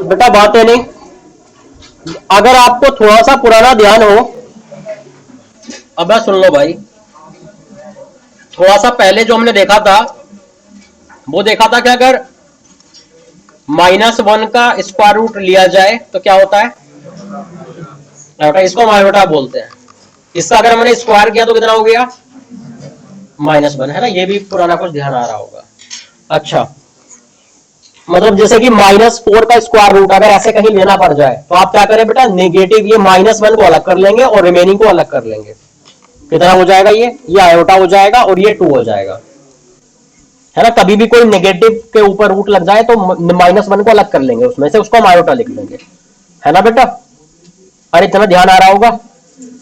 बेटा बात है नहीं, अगर आपको थोड़ा सा पुराना ध्यान हो, अब सुन लो भाई, थोड़ा सा पहले जो हमने देखा था वो देखा था कि अगर -1 का स्क्वायर रूट लिया जाए तो क्या होता है, आयोटा, इसको हम आयोटा बोलते हैं। इसका अगर हमने स्क्वायर किया तो कितना हो गया, -1, है ना। ये भी पुराना कुछ ध्यान आ रहा होगा। अच्छा, मतलब जैसे कि -4 का स्क्वायर रूट अगर ऐसे कहीं लेना पड़ जाए तो आप क्या करें बेटा, नेगेटिव ये -1 को अलग कर लेंगे और रिमेनिंग को अलग कर लेंगे। कितना हो जाएगा, ये आयोटा हो जाएगा और ये 2 हो जाएगा, है ना। कभी भी कोई नेगेटिव के ऊपर रूट लग जाए तो -1 को अलग कर लेंगे, उसमें से उसको हम आयोटा लिख लेंगे, है ना बेटा। अरे इतना ध्यान आ रहा होगा।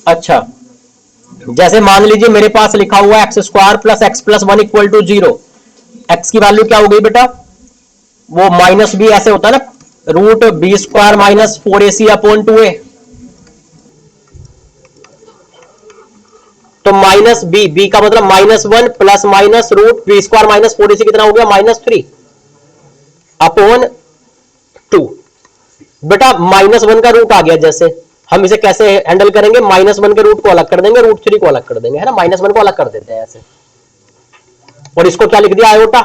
अच्छा, जैसे मान लीजिए मेरे पास लिखा हुआ है x² + x+1 = 0। x की वैल्यू क्या हो गई बेटा, वो -b ऐसे होता है ना, √b² - 4ac/2a। तो -b का मतलब -1 प्लस माइनस √b² - 4ac कितना हो गया, -3/2। बेटा -1 का रूट आ गया, जैसे हम इसे कैसे हैंडल करेंगे, -1 के रूट को अलग कर देंगे, √3 को अलग कर देंगे, है ना। -1 को अलग कर देते हैं ऐसे, और इसको क्या लिख दिया, आयोटा।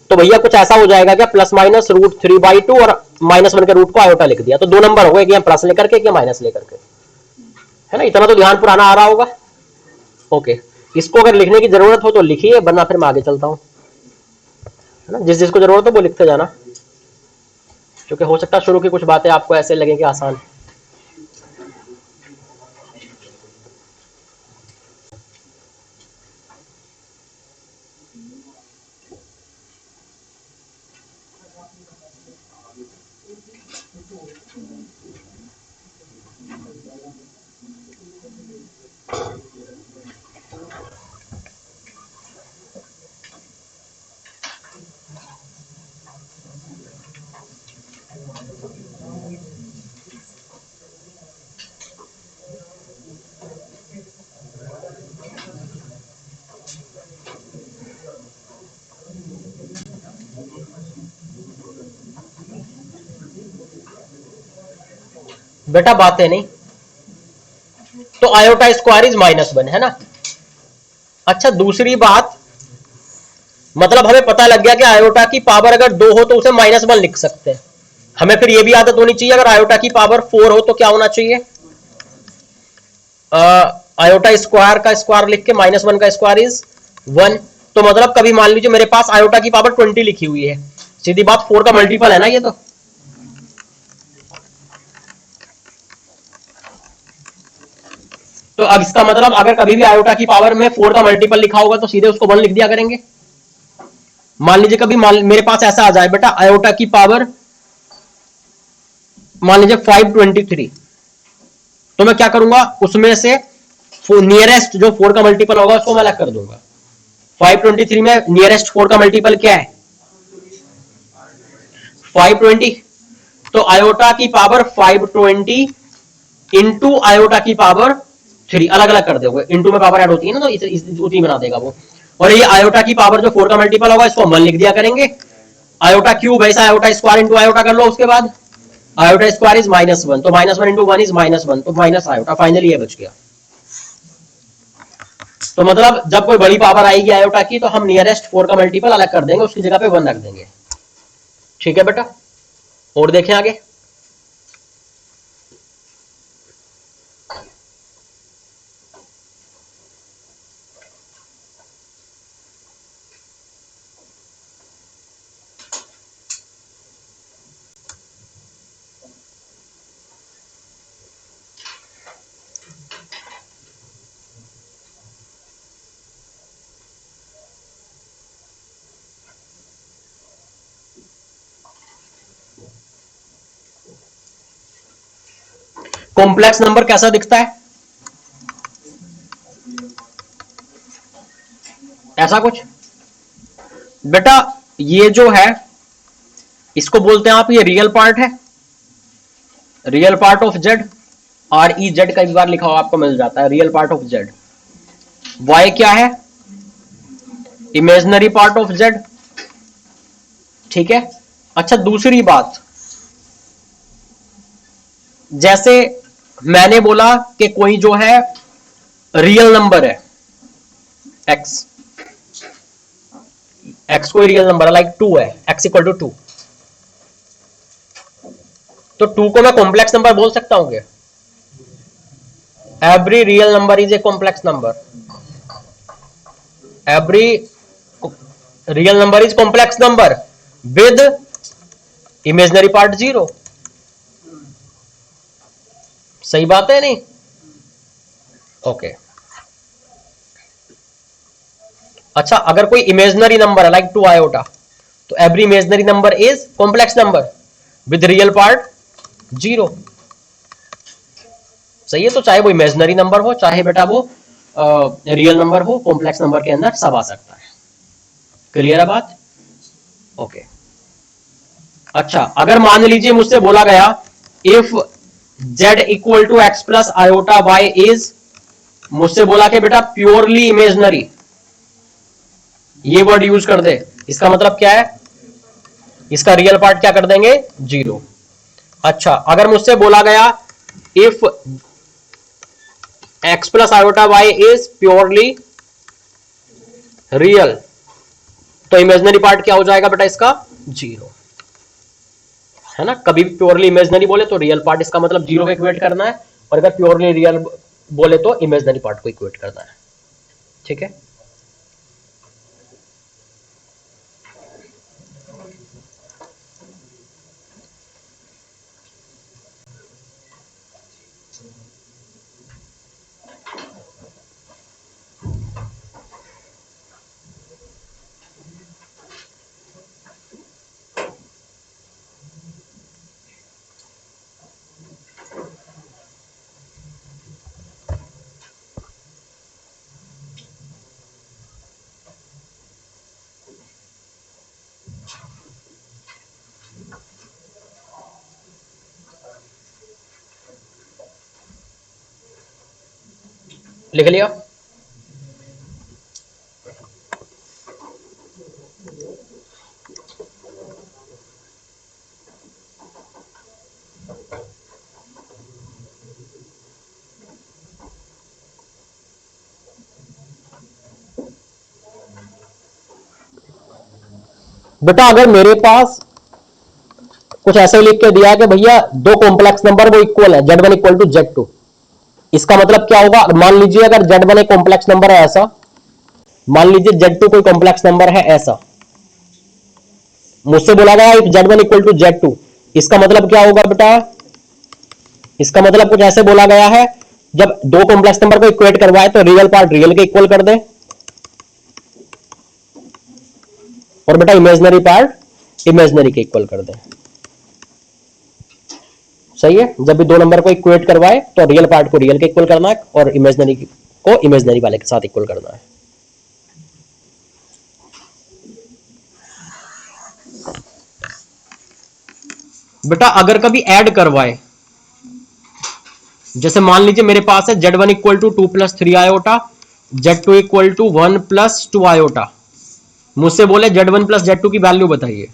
तो भैया कुछ ऐसा हो जाएगा क्या, ±√3/2 और -1 के रूट को आयोटा लिख दिया, तो 2 नंबर हो गए, कि प्लस लेकर के, कि माइनस लेकर के, है ना। इतना तो ध्यान पुराना आ रहा होगा। ओके, इसको अगर लिखने की जरूरत हो तो लिखिए, वरना फिर मैं आगे चलता हूं, है ना। जिस जिसको जरूरत हो वो लिखते जाना, क्योंकि हो सकता है शुरू की कुछ बातें आपको ऐसे लगे कि आसान। बेटा बातें नहीं, तो आयोटा स्क्वायर इज -1, है ना। अच्छा, दूसरी बात, मतलब हमें पता लग गया कि आयोटा की पावर अगर 2 हो तो उसे -1 लिख सकते हैं। हमें फिर यह भी आदत होनी चाहिए, अगर आयोटा की पावर 4 हो तो क्या होना चाहिए, आयोटा स्क्वायर का स्क्वायर लिख के -1 का स्क्वायर इज 1। तो मतलब कभी मान लीजिए मेरे पास आयोटा की पावर 20 लिखी हुई है, सीधी बात 4 का मल्टीपल है ना ये। तो अब इसका मतलब अगर कभी भी आयोटा की पावर में 4 का मल्टीपल लिखा होगा तो सीधे उसको 1 लिख दिया करेंगे। मान लीजिए कभी मेरे पास ऐसा आ जाए बेटा, आयोटा की पावर मान लीजिए 523, तो मैं क्या करूंगा, उसमें से नियरेस्ट जो 4 का मल्टीपल होगा उसको मैं अलग कर दूंगा। 523 में नियरेस्ट 4 का मल्टीपल क्या है, 520। तो आयोटा की पावर 520 इंटू आयोटा की पावर 3, अलग अलग कर दोगे, इंटू में पावर ऐड होती है ना, तो उतनी बना देगा वो। और ये आयोटा की पावर जो 4 का मल्टीपल होगा इसको 1 लिख दिया करेंगे। आयोटा क्यूब ऐसा आयोटा स्क्वायर इंटू आयोटा कर लो, उसके बाद आयोटा स्क्वायर इज -1, तो -1 इंटू 1 इज -1, तो माइनस आयोटा, फाइनली ये बच गया। तो मतलब जब कोई बड़ी पावर आएगी आयोटा की तो हम नियरेस्ट 4 का मल्टीपल अलग कर देंगे, उसकी जगह पे 1 रख देंगे। ठीक है बेटा, और देखें आगे। कॉम्प्लेक्स नंबर कैसा दिखता है, ऐसा कुछ बेटा। ये जो है इसको बोलते हैं आप, ये रियल पार्ट है, real part of Z. REZ कई बार लिखा हुआ आपको मिल जाता है, real part of Z. Y क्या है, इमेजिनरी पार्ट ऑफ जेड। ठीक है। अच्छा, दूसरी बात, जैसे मैंने बोला कि कोई जो है रियल नंबर है एक्स, एक्स कोई रियल नंबर है, लाइक 2 है, एक्स इक्वल टू 2, तो 2 को मैं कॉम्प्लेक्स नंबर बोल सकता हूं क्या? Every real number is a complex number, every real number is complex number with imaginary part 0। सही बात है नहीं? ओके अच्छा, अगर कोई इमेजिनरी नंबर है लाइक 2 आयोटा, तो every imaginary number is complex number with real part 0। सही है, तो चाहे वो इमेजिनरी नंबर हो चाहे बेटा वो रियल नंबर हो, कॉम्प्लेक्स नंबर के अंदर सब आ सकता है। क्लियर है बात? ओके अच्छा, अगर मान लीजिए मुझसे बोला गया if z equal to X plus iota Y is, मुझसे बोला कि बेटा प्योरली इमेजिनरी, ये वर्ड यूज कर दे, इसका मतलब क्या है? इसका रियल पार्ट क्या कर देंगे? 0। अच्छा, अगर मुझसे बोला गया if x plus iota Y is purely real, तो इमेजिनरी पार्ट क्या हो जाएगा बेटा इसका? 0, है ना? कभी भी प्योरली इमेजिनरी बोले तो रियल पार्ट इसका मतलब 0 को इक्वेट करना है, और अगर प्योरली रियल बोले तो इमेजिनरी पार्ट को इक्वेट करना है। ठीक है, लिख लिया? बेटा अगर मेरे पास कुछ ऐसे लिख के दिया है कि भैया दो कॉम्प्लेक्स नंबर वो इक्वल है, z1 इक्वल टू z2, इसका मतलब क्या होगा? मान लीजिए अगर z1 एक कॉम्प्लेक्स नंबर है ऐसा, मान लीजिए z2 कोई कॉम्प्लेक्स नंबर है ऐसा, मुझसे बोला गया if z1 equal to z2, इसका मतलब क्या होगा बेटा? इसका मतलब कुछ ऐसे बोला गया है, जब दो कॉम्प्लेक्स नंबर को इक्वेट करवाए तो रियल पार्ट रियल के इक्वल कर दे, और बेटा इमेजिनरी पार्ट इमेजिनरी के इक्वल कर दे। सही है, जब भी दो नंबर को इक्वेट करवाए तो रियल पार्ट को रियल के इक्वल करना है और इमेजिनरी को इमेजिनरी वाले के साथ इक्वल करना है। बेटा अगर कभी ऐड करवाए, जैसे मान लीजिए मेरे पास है z1 equal to 2 plus 3 iota, z2 equal to 1 plus 2 iota, मुझसे बोले z1 प्लस z2 की वैल्यू बताइए,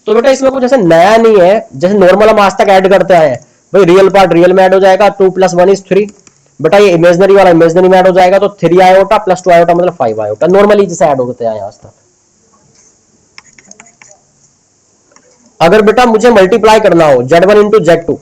तो बेटा इसमें कुछ ऐसे नया नहीं है, जैसे नॉर्मल हम आज तक ऐड करते आए हैं, भाई रियल पार्ट रियल में ऐड हो जाएगा, 2 प्लस 1 इज 3, बेटा ये इमेजिनरी वाला इमेजिनरी में ऐड हो जाएगा, तो 3 आयोटा प्लस 2 आयोटा मतलब 5 आयोटा, नॉर्मली जैसे ऐड होते आए आज तक। अगर बेटा मुझे मल्टीप्लाई करना हो z1 इंटू z2,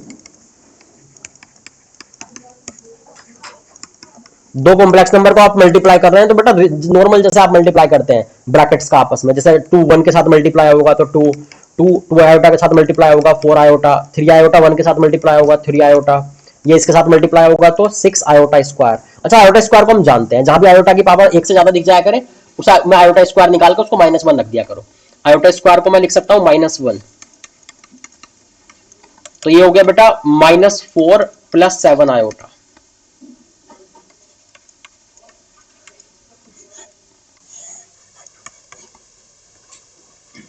दो कॉम्प्लेक्स नंबर को आप मल्टीप्लाई कर रहे हैं, तो बेटा नॉर्मल जैसे आप मल्टीप्लाई करते हैं ब्रैकेट्स का आपस में, जैसे 2 1 के साथ मल्टीप्लाई होगा तो 2 2 2 आयोटा के साथ मल्टीप्लाई होगा 4 आयोटा, 3 आयोटा 1 के साथ मल्टीप्लाई होगा 3 आयोटा, ये इसके साथ मल्टीप्लाई होगा तो 6 आयोटा स्क्वायर। अच्छा, आयोटा स्क्वायर को हम जानते हैं, जहां भी आयोटा की पावर 1 से ज्यादा दिख जाया करे उस में आयोटा स्क्वायर निकाल कर उसको -1 रख दिया करो। आयोटा स्क्वायर को मैं लिख सकता हूं -1, तो ये हो गया बेटा -4 प्लस 7 आयोटा।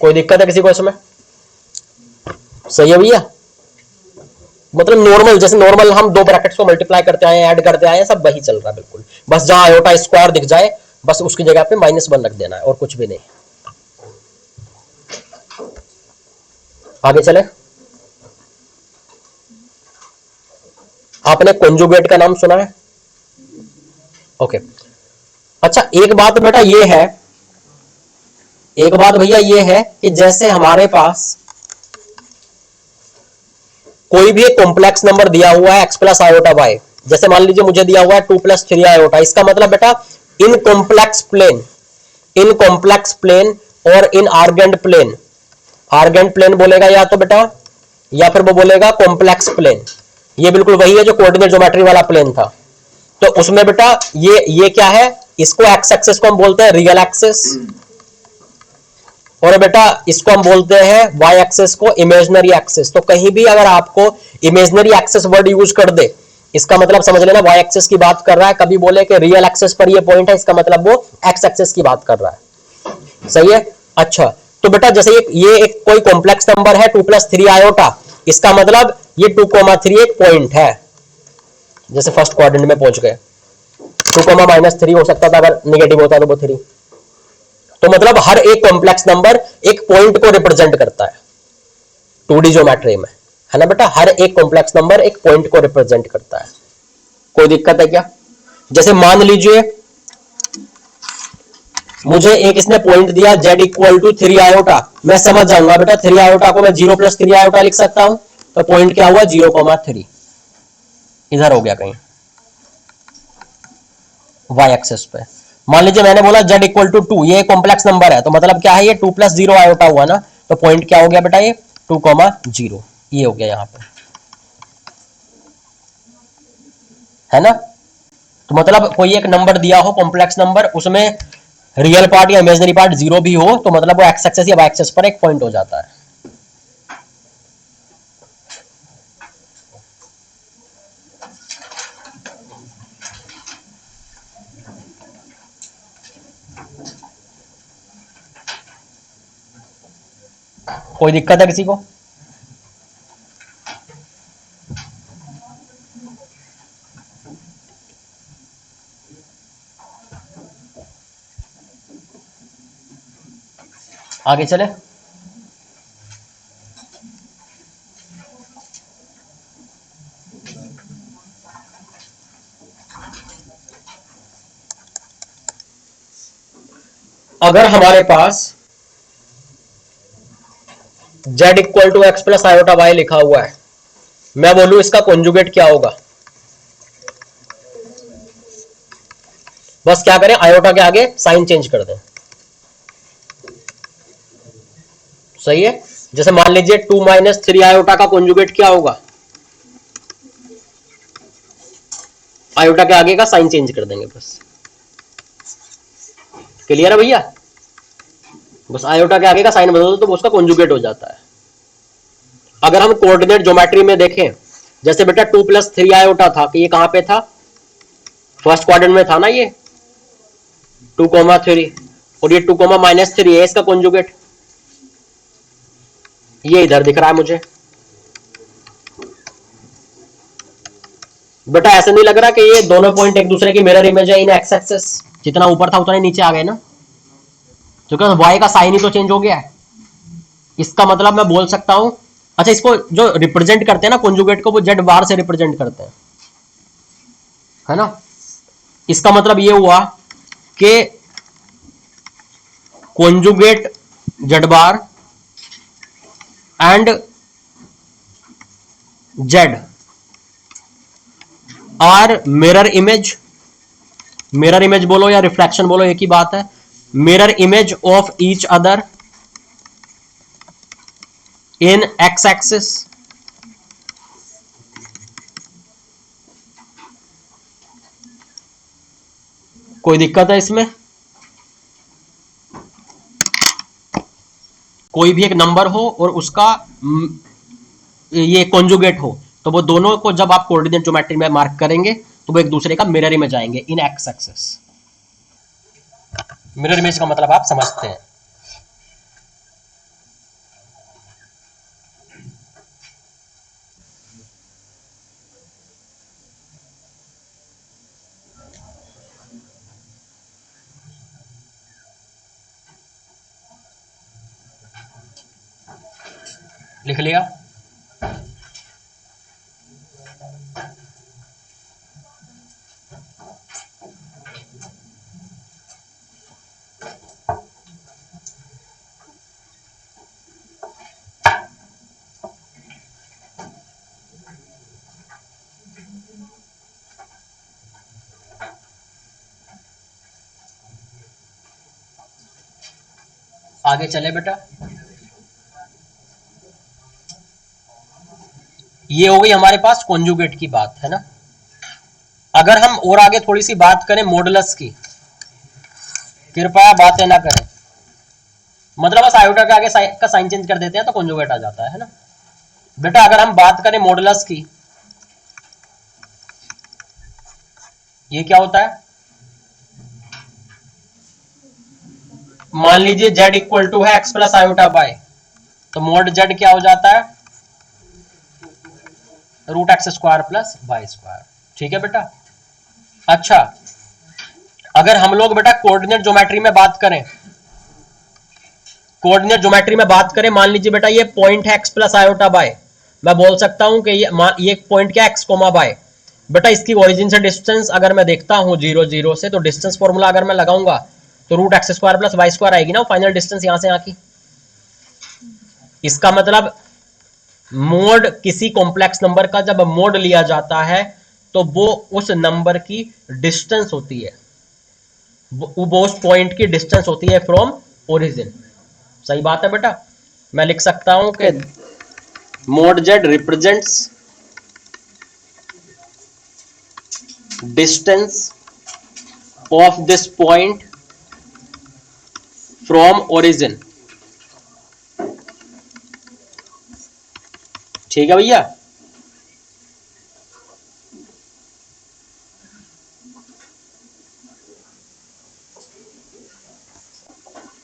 कोई दिक्कत है किसी को इसमें? सही है भैया? मतलब नॉर्मल, जैसे नॉर्मल हम दो ब्रैकेट्स को मल्टीप्लाई करते आए ऐड करते आए सब वही चल रहा है बिल्कुल, बस जहां आयोटा स्क्वायर दिख जाए बस उसकी जगह पे -1 रख देना है और कुछ भी नहीं। आगे चले, आपने कॉन्जुगेट का नाम सुना है? ओके। अच्छा, एक बात बेटा ये है, एक बात भैया ये है कि जैसे हमारे पास कोई भी एक कॉम्प्लेक्स नंबर दिया हुआ है एक्स प्लस आयोटा वाई, जैसे मान लीजिए मुझे दिया हुआ है 2 + 3 आयोटा, इसका मतलब बेटा in complex plane, in complex plane और इन आर्गेंट प्लेन, आर्गेंट प्लेन बोलेगा या तो बेटा, या फिर वो बोलेगा कॉम्प्लेक्स प्लेन। ये बिल्कुल वही है जो कोऑर्डिनेट ज्योमेट्री वाला प्लेन था। तो उसमें बेटा ये क्या है, इसको एक्स एक्सिस को हम बोलते हैं रियल एक्सिस, और बेटा इसको हम बोलते हैं वाई एक्सिस को इमेजिनरी एक्सिस। तो कहीं भी अगर आपको इमेजिनरी एक्सिस वर्ड यूज कर दे, इसका मतलब समझ लेना वाई एक्सिस की बात कर रहा है। कभी बोले कि रियल एक्सिस पर ये पॉइंट है, इसका मतलब वो एक्स एक्सिस की बात कर रहा है। सही है। अच्छा, तो बेटा जैसे ये एक कोई कॉम्प्लेक्स नंबर है 2 + 3 आयोटा, इसका मतलब ये 2,3 एक पॉइंट है। जैसे फर्स्ट क्वाड्रेंट में पहुंच गए, 2,-3 हो सकता था, अगर निगेटिव होता तो वो 3। तो मतलब हर एक कॉम्प्लेक्स नंबर एक पॉइंट को रिप्रेजेंट करता है 2D ज्योमेट्री में, है ना बेटा। हर एक कॉम्प्लेक्स नंबर एक पॉइंट को रिप्रेजेंट करता है। कोई दिक्कत है क्या? जैसे मान लीजिए मुझे एक इसने पॉइंट दिया z = 3 आयोटा, मैं समझ जाऊंगा बेटा 3 आयोटा को मैं 0 + 3 आयोटा लिख सकता हूं। तो पॉइंट क्या हुआ, 0,3 इधर हो गया कहीं वाई एक्सेस पे। मान लीजिए मैंने बोला z = 2, ये कॉम्प्लेक्स नंबर है, तो मतलब क्या है, ये 2 + 0 आयोटा हुआ ना, तो पॉइंट क्या हो गया बेटा, ये 2,0 ये हो गया यहां पे, है ना। तो मतलब कोई एक नंबर दिया हो कॉम्प्लेक्स नंबर, उसमें रियल पार्ट या इमेजिनरी पार्ट 0 भी हो, तो मतलब वो एक्स एक्सेस या वाई एक्सेस पर एक पॉइंट हो जाता है। कोई दिक्कत है किसी को? आगे चले। अगर हमारे पास z = x + आयोटा y लिखा हुआ है, मैं बोलूं इसका कॉन्जुगेट क्या होगा? बस क्या करें, आयोटा के आगे साइन चेंज कर दें। सही है। जैसे मान लीजिए 2 - 3 आयोटा का कॉन्जुगेट क्या होगा, आयोटा के आगे का साइन चेंज कर देंगे बस। क्लियर है भैया? बस आयोटा के आगे का साइन बदल दो तो उसका कॉन्जुगेट हो जाता है। अगर हम कोऑर्डिनेट ज्योमेट्री में देखें, जैसे बेटा 2 + 3 आयोटा था, कि ये कहां पे था, फर्स्ट क्वाड्रेंट में था ना ये 2,3, और ये 2,-3 है इसका कॉन्जुगेट, ये इधर दिख रहा है मुझे। बेटा ऐसा नहीं लग रहा कि ये दोनों पॉइंट एक दूसरे की मिरर इमेज है इन एक्स एक्सेस, जितना ऊपर था उतना ही नीचे आ गए ना, क्योंकि वाई का साइन ही तो चेंज हो गया है। इसका मतलब मैं बोल सकता हूं, अच्छा इसको जो रिप्रेजेंट करते हैं ना कॉन्जुगेट को, वो जेड बार से रिप्रेजेंट करते हैं, है ना। इसका मतलब ये हुआ कि conjugate Z bar and Z are mirror image, mirror image बोलो या रिफ्लेक्शन बोलो एक ही बात है, mirror image of each other in X axis. कोई दिक्कत है इसमें? कोई भी एक नंबर हो और उसका ये कॉन्जुगेट हो, तो वो दोनों को जब आप कोऑर्डिनेट ज्योमेट्री में मार्क करेंगे तो वो एक दूसरे का मिरर इमेज आएंगे इन एक्स एक्सिस। मिरर इमेज का मतलब आप समझते हैं। लिख लिया। आगे चले बेटा, ये हो गई हमारे पास कॉन्जुगेट की बात, है ना। अगर हम और आगे थोड़ी सी बात करें मॉडुलस की, कृपया बातें ना करें, मतलब बस आयोटा के आगे का साइन चेंज कर देते हैं तो कॉन्जुगेट आ जाता है ना बेटा। अगर हम बात करें मॉडुलस की, ये क्या होता है, मान लीजिए z इक्वल टू है x प्लस आयोटा बाय, तो मोड z क्या हो जाता है, root X square plus Y square, ठीक है बेटा। अच्छा, अगर हम लोग बेटा कोऑर्डिनेट ज्योमेट्री में बात करें, कोऑर्डिनेट ज्योमेट्री में बात करें, मान लीजिए बेटा ये पॉइंट है x प्लस आयोटा बाय, मैं बोल सकता हूं कि ये पॉइंट क्या x कोमा बाय, बेटा इसकी ओरिजिन से डिस्टेंस अगर मैं देखता हूं 0 0 से, तो डिस्टेंस फॉर्मूला अगर मैं लगाऊंगा तो root X square plus Y square आएगी ना, फाइनल डिस्टेंस यहां से यहां की। इसका मतलब मोड किसी कॉम्प्लेक्स नंबर का जब मोड लिया जाता है तो वो उस नंबर की डिस्टेंस होती है, वो उस पॉइंट की डिस्टेंस होती है फ्रॉम ओरिजिन। सही बात है बेटा। मैं लिख सकता हूं कि mode z represents distance of this point from origin, ठीक है भैया।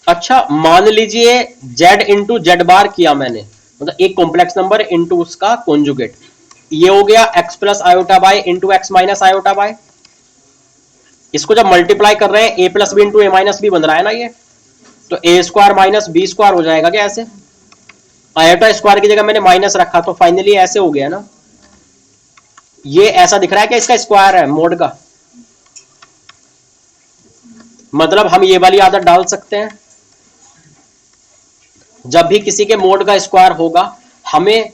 अच्छा, मान लीजिए z इंटू जेड बार किया मैंने, मतलब एक कॉम्प्लेक्स नंबर इंटू उसका कॉन्जुगेट, ये हो गया x plus iota Y into X minus iota Y. इसको जब मल्टीप्लाई कर रहे हैं a plus B into A minus B बन रहा है ना ये, तो A square minus B square हो जाएगा क्या ऐसे, आयोटा स्क्वायर की जगह मैंने माइनस रखा तो फाइनली ऐसे हो गया ना। ये ऐसा दिख रहा है कि इसका स्क्वायर है मोड का, मतलब हम ये वाली आदत डाल सकते हैं, जब भी किसी के मोड का स्क्वायर होगा, हमें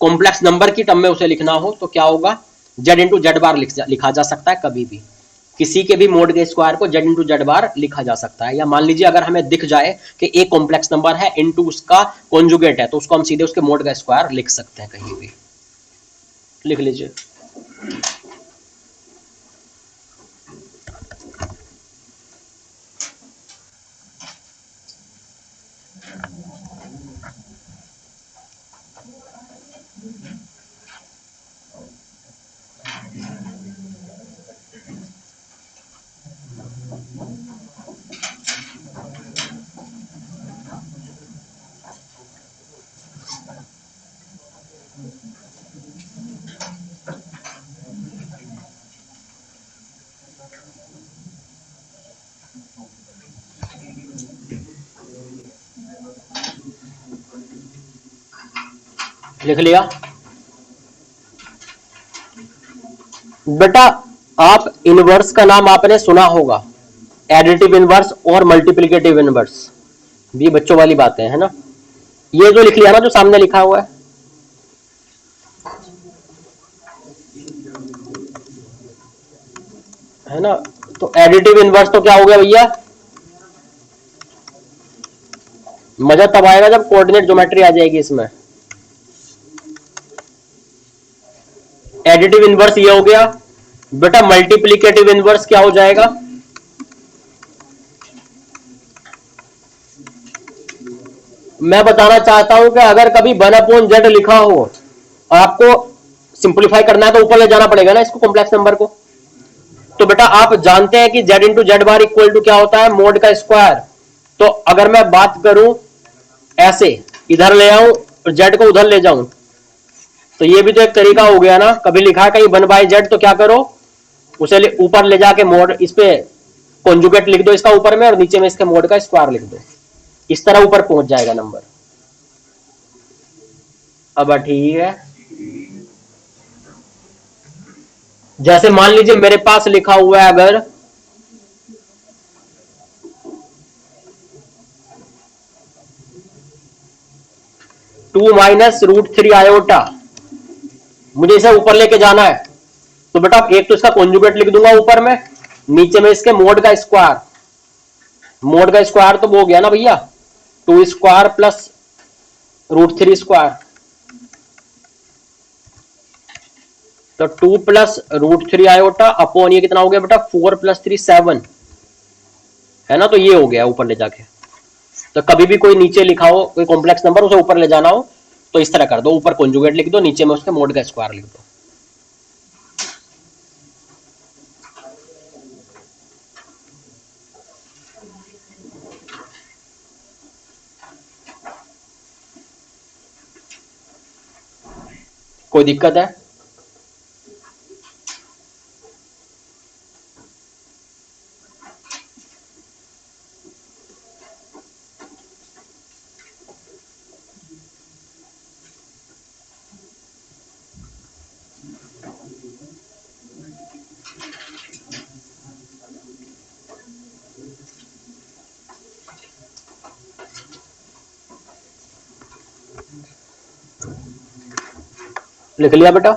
कॉम्प्लेक्स नंबर की टर्म में उसे लिखना हो तो क्या होगा, z इंटू जेड बार लिखा जा सकता है कभी भी, किसी के भी मोड के स्क्वायर को z इंटू जेड बार लिखा जा सकता है। या मान लीजिए अगर हमें दिख जाए कि एक कॉम्प्लेक्स नंबर है इंटू उसका कॉन्जुगेट है, तो उसको हम सीधे उसके मोड का स्क्वायर लिख सकते हैं, कहीं भी लिख लीजिए। लिख लिया बेटा। आप इनवर्स का नाम आपने सुना होगा, एडिटिव इनवर्स और मल्टीप्लिकेटिव इनवर्स, ये बच्चों वाली बातें है ना। ये जो लिख लिया ना, जो सामने लिखा हुआ है ना, तो एडिटिव इनवर्स तो क्या हो गया भैया, मजा तब आएगा जब कोऑर्डिनेट ज्योमेट्री आ जाएगी इसमें। एडिटिव इनवर्स ये हो गया बेटा, मल्टीप्लिकेटिव इनवर्स क्या हो जाएगा, मैं बताना चाहता हूं कि अगर कभी 1/z लिखा हो और आपको सिंपलीफाई करना है तो ऊपर ले जाना पड़ेगा ना इसको, कॉम्प्लेक्स नंबर को। तो बेटा आप जानते हैं कि z into Z bar equal to क्या होता है, मोड का स्क्वायर। तो अगर मैं बात करूं ऐसे, इधर ले आऊं और z को उधर ले जाऊं, तो ये भी तो एक तरीका हो गया ना। कभी लिखा है कहीं 1/z, तो क्या करो, उसे ऊपर ले जाके मोड, इस पे कॉन्जुगेट लिख दो इसका ऊपर में, और नीचे में इसके मोड का स्क्वायर लिख दो, इस तरह ऊपर पहुंच जाएगा नंबर। अब ठीक है, जैसे मान लीजिए मेरे पास लिखा हुआ है अगर 2 माइनस रूट 3 आयोटा, मुझे इसे ऊपर लेके जाना है, तो बेटा एक तो इसका कॉन्जुगेट लिख दूंगा ऊपर में, नीचे में इसके मोड का स्क्वायर, मोड का स्क्वायर तो वो हो गया ना भैया, 2 स्क्वायर प्लस √3 स्क्वायर, तो 2 प्लस √3 आयोटा अपॉन ये कितना हो गया बेटा 4 प्लस 3 7, है ना। तो ये हो गया ऊपर ले जाके। तो कभी भी कोई नीचे लिखा हो कोई कॉम्प्लेक्स नंबर उसे ऊपर ले जाना हो तो इस तरह कर दो, ऊपर कॉन्जुगेट लिख दो, नीचे में उसके मोड का स्क्वायर लिख दो। कोई दिक्कत है? लिख लिया बेटा?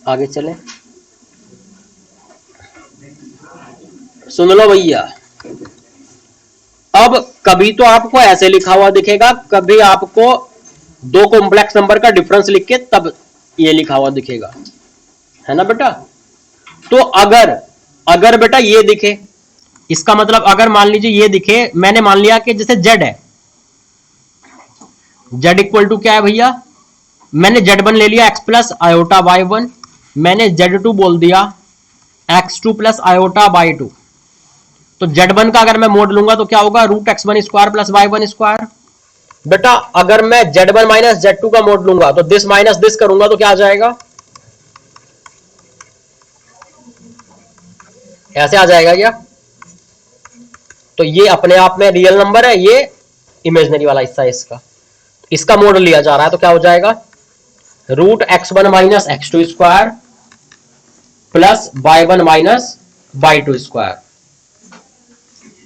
आगे चले, सुन लो भैया। अब कभी तो आपको ऐसे लिखा हुआ दिखेगा, कभी आपको दो कॉम्प्लेक्स नंबर का डिफरेंस लिख के तब ये लिखा हुआ दिखेगा, है ना बेटा। तो अगर अगर बेटा ये दिखे, इसका मतलब अगर मान लीजिए ये दिखे, मैंने मान लिया कि जैसे z है, z इक्वल टू क्या है भैया, मैंने z1 ले लिया x प्लस आयोटा y1, मैंने z2 बोल दिया x2 प्लस आयोटा y2। तो z1 का अगर मैं मोड लूंगा तो क्या होगा, √x1 square plus y1 square. बेटा अगर मैं z1 माइनस z2 का मोड लूंगा तो दिस माइनस दिस करूंगा तो क्या आ जाएगा, ऐसे आ जाएगा क्या। तो ये अपने आप में रियल नंबर है, ये इमेजिनरी वाला हिस्सा है इसका, इसका मोड लिया जा रहा है तो क्या हो जाएगा, √x1 minus x2 square plus y1 minus y2 square.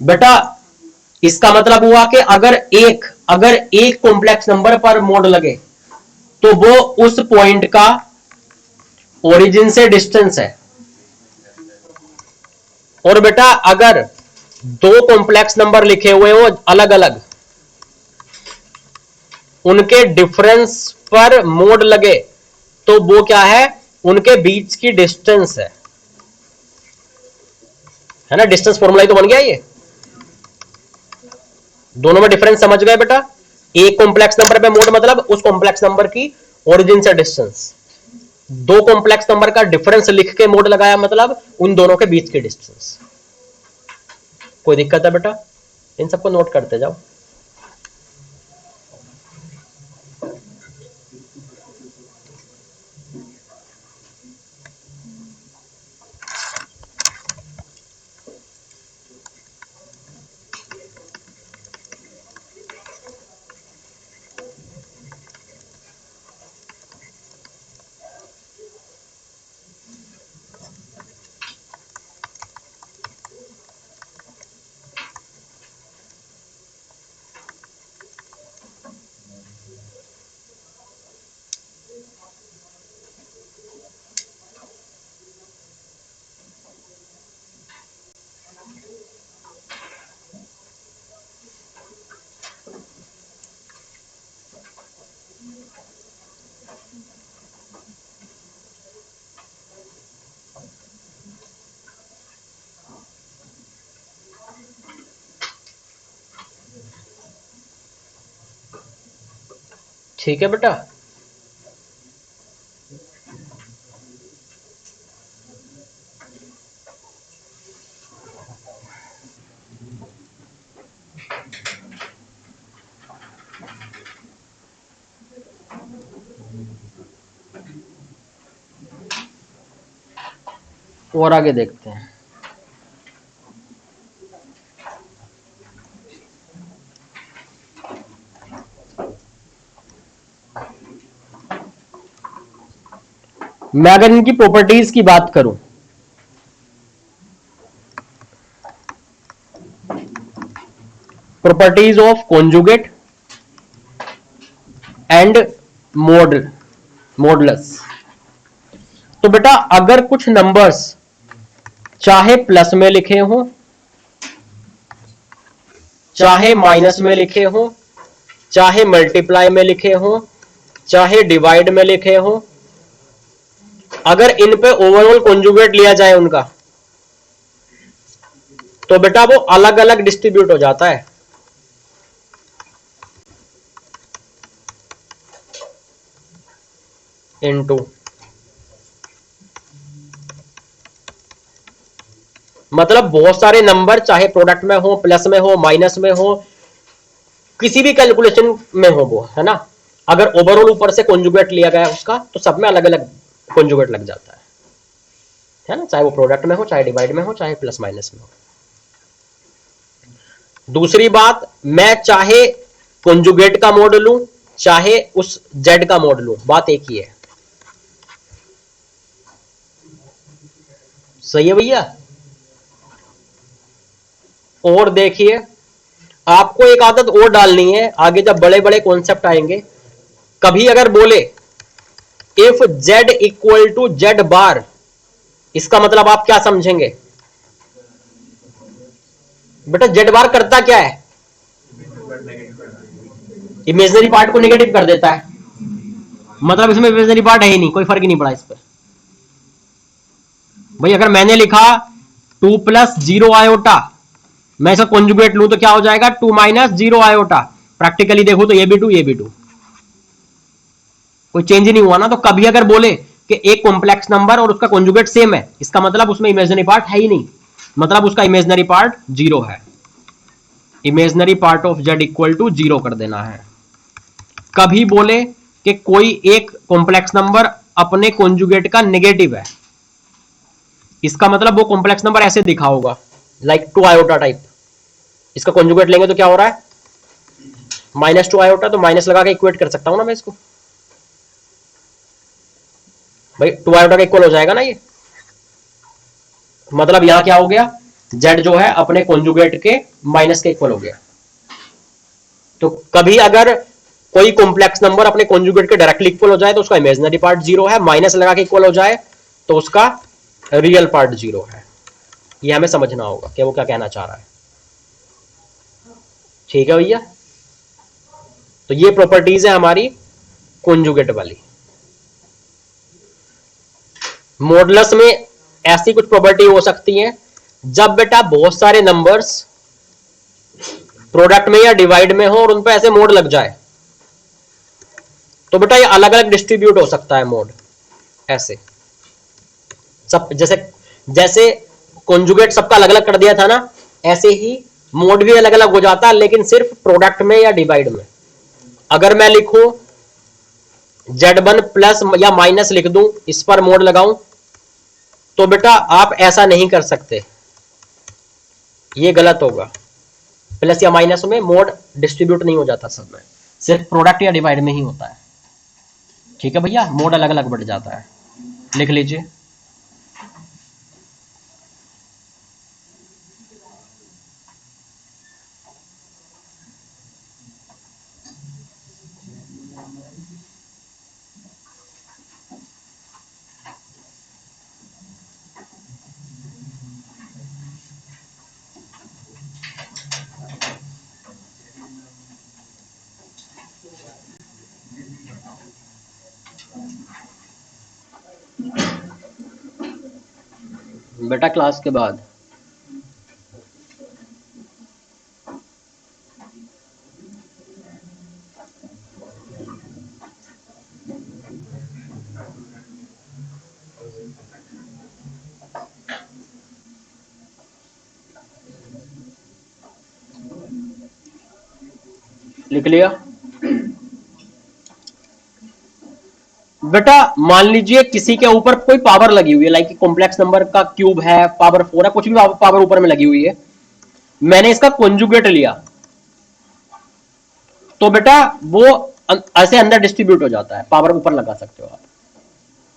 बेटा इसका मतलब हुआ कि अगर एक कॉम्प्लेक्स नंबर पर मोड लगे तो वो उस पॉइंट का ओरिजिन से डिस्टेंस है। और बेटा अगर दो कॉम्प्लेक्स नंबर लिखे हुए हो अलग अलग, उनके डिफरेंस पर मोड लगे तो वो क्या है, उनके बीच की डिस्टेंस है ना। डिस्टेंस फॉर्मूला ही तो बन गया ये, दोनों में डिफरेंस समझ गए बेटा। एक कॉम्प्लेक्स नंबर पे मोड मतलब उस कॉम्प्लेक्स नंबर की ओरिजिन से डिस्टेंस, दो कॉम्प्लेक्स नंबर का डिफरेंस लिख के मोड लगाया मतलब उन दोनों के बीच की डिस्टेंस। कोई दिक्कत है बेटा? इन सबको नोट करते जाओ। ठीक है बेटा। और आगे देखते हैं। मैं अगर इनकी प्रॉपर्टीज की बात करूं, properties of conjugate, and modeless. तो बेटा अगर कुछ नंबर्स चाहे प्लस में लिखे हो, चाहे माइनस में लिखे हो, चाहे मल्टीप्लाई में लिखे हो, चाहे डिवाइड में लिखे हो, अगर इन पे ओवरऑल कॉन्जुगेट लिया जाए उनका, तो बेटा वो अलग अलग डिस्ट्रीब्यूट हो जाता है। इनटू मतलब बहुत सारे नंबर चाहे प्रोडक्ट में हो, प्लस में हो, माइनस में हो, किसी भी कैलकुलेशन में हो वो, है ना, अगर ओवरऑल ऊपर से कॉन्जुगेट लिया गया उसका, तो सब में अलग अलग कॉन्जुगेट लग जाता है ना, चाहे वो प्रोडक्ट में हो, चाहे डिवाइड में हो, चाहे प्लस माइनस में हो। दूसरी बात, मैं चाहे कॉन्जुगेट का मोड लूं, चाहे उस जेड का मोड लूं, बात एक ही है। सही है भैया। और देखिए, आपको एक आदत और डालनी है, आगे जब बड़े बड़े कॉन्सेप्ट आएंगे, कभी अगर बोले if Z equal to Z bar, इसका मतलब आप क्या समझेंगे बेटा? जेड बार करता क्या है? इमेजिनरी पार्ट को नेगेटिव कर देता है, मतलब इसमें इमेजिनरी पार्ट है ही नहीं, कोई फर्क ही नहीं पड़ा इस पर। भाई अगर मैंने लिखा 2 प्लस 0 आयोटा, मैं इसका कॉन्जुगेट लूं तो क्या हो जाएगा? 2 माइनस 0 आयोटा। प्रैक्टिकली देखो तो ये भी 2, ये भी 2, कोई चेंज ही नहीं हुआ ना। तो कभी अगर बोले कि एक कॉम्प्लेक्स नंबर और उसका कॉन्जुगेट सेम है, इसका मतलब उसमें इमेजिनरी पार्ट है ही नहीं, मतलब उसका इमेजिनरी पार्ट 0 है। Imaginary part of Z equal to 0 कर देना है। कभी बोले कि कोई एक कॉम्प्लेक्स नंबर अपने कॉन्जुगेट का नेगेटिव है, इसका मतलब वो कॉम्प्लेक्स नंबर ऐसे दिखा होगा, लाइक 2 आयोटा टाइप। इसका कॉन्जुगेट लेंगे तो क्या हो रहा है? -2 आयोटा, तो माइनस लगा के इक्वेट कर सकता हूं ना मैं इसको। भाई 2 आयोटा का इक्वल हो जाएगा ना ये, मतलब यहां क्या हो गया? जेड जो है अपने कॉन्जुगेट के माइनस के इक्वल हो गया। तो कभी अगर कोई कॉम्प्लेक्स नंबर अपने कॉन्जुगेट के डायरेक्टली इक्वल हो जाए तो उसका इमेजिनरी पार्ट 0 है, माइनस लगा के इक्वल हो जाए तो उसका रियल पार्ट 0 है। ये हमें समझना होगा कि वो क्या कहना चाह रहा है। ठीक है भैया। तो ये प्रॉपर्टीज है हमारी कॉन्जुगेट वाली। मॉडुलस में ऐसी कुछ प्रॉपर्टी हो सकती है जब बेटा बहुत सारे नंबर्स प्रोडक्ट में या डिवाइड में हो और उन पर ऐसे मोड लग जाए, तो बेटा ये अलग अलग डिस्ट्रीब्यूट हो सकता है मोड ऐसे सब। जैसे जैसे कॉन्जुगेट सबका अलग अलग कर दिया था ना, ऐसे ही मोड भी अलग अलग हो जाता है, लेकिन सिर्फ प्रोडक्ट में या डिवाइड में। अगर मैं लिखूं Z1 प्लस या माइनस लिख दूं, इस पर मोड लगाऊं, तो बेटा आप ऐसा नहीं कर सकते, ये गलत होगा। प्लस या माइनस में मोड डिस्ट्रीब्यूट नहीं हो जाता सब में, सिर्फ प्रोडक्ट या डिवाइड में ही होता है। ठीक है भैया, मोड अलग अलग बढ़ जाता है, लिख लीजिए। बेटा क्लास के बाद लिख लिया बेटा। मान लीजिए किसी के ऊपर कोई पावर लगी हुई है, लाइक कॉम्प्लेक्स नंबर का क्यूब है, पावर 4 है, कुछ भी पावर ऊपर में लगी हुई है, मैंने इसका कॉन्जुगेट लिया, तो बेटा वो ऐसे अंदर डिस्ट्रीब्यूट हो जाता है, पावर ऊपर लगा सकते हो आप।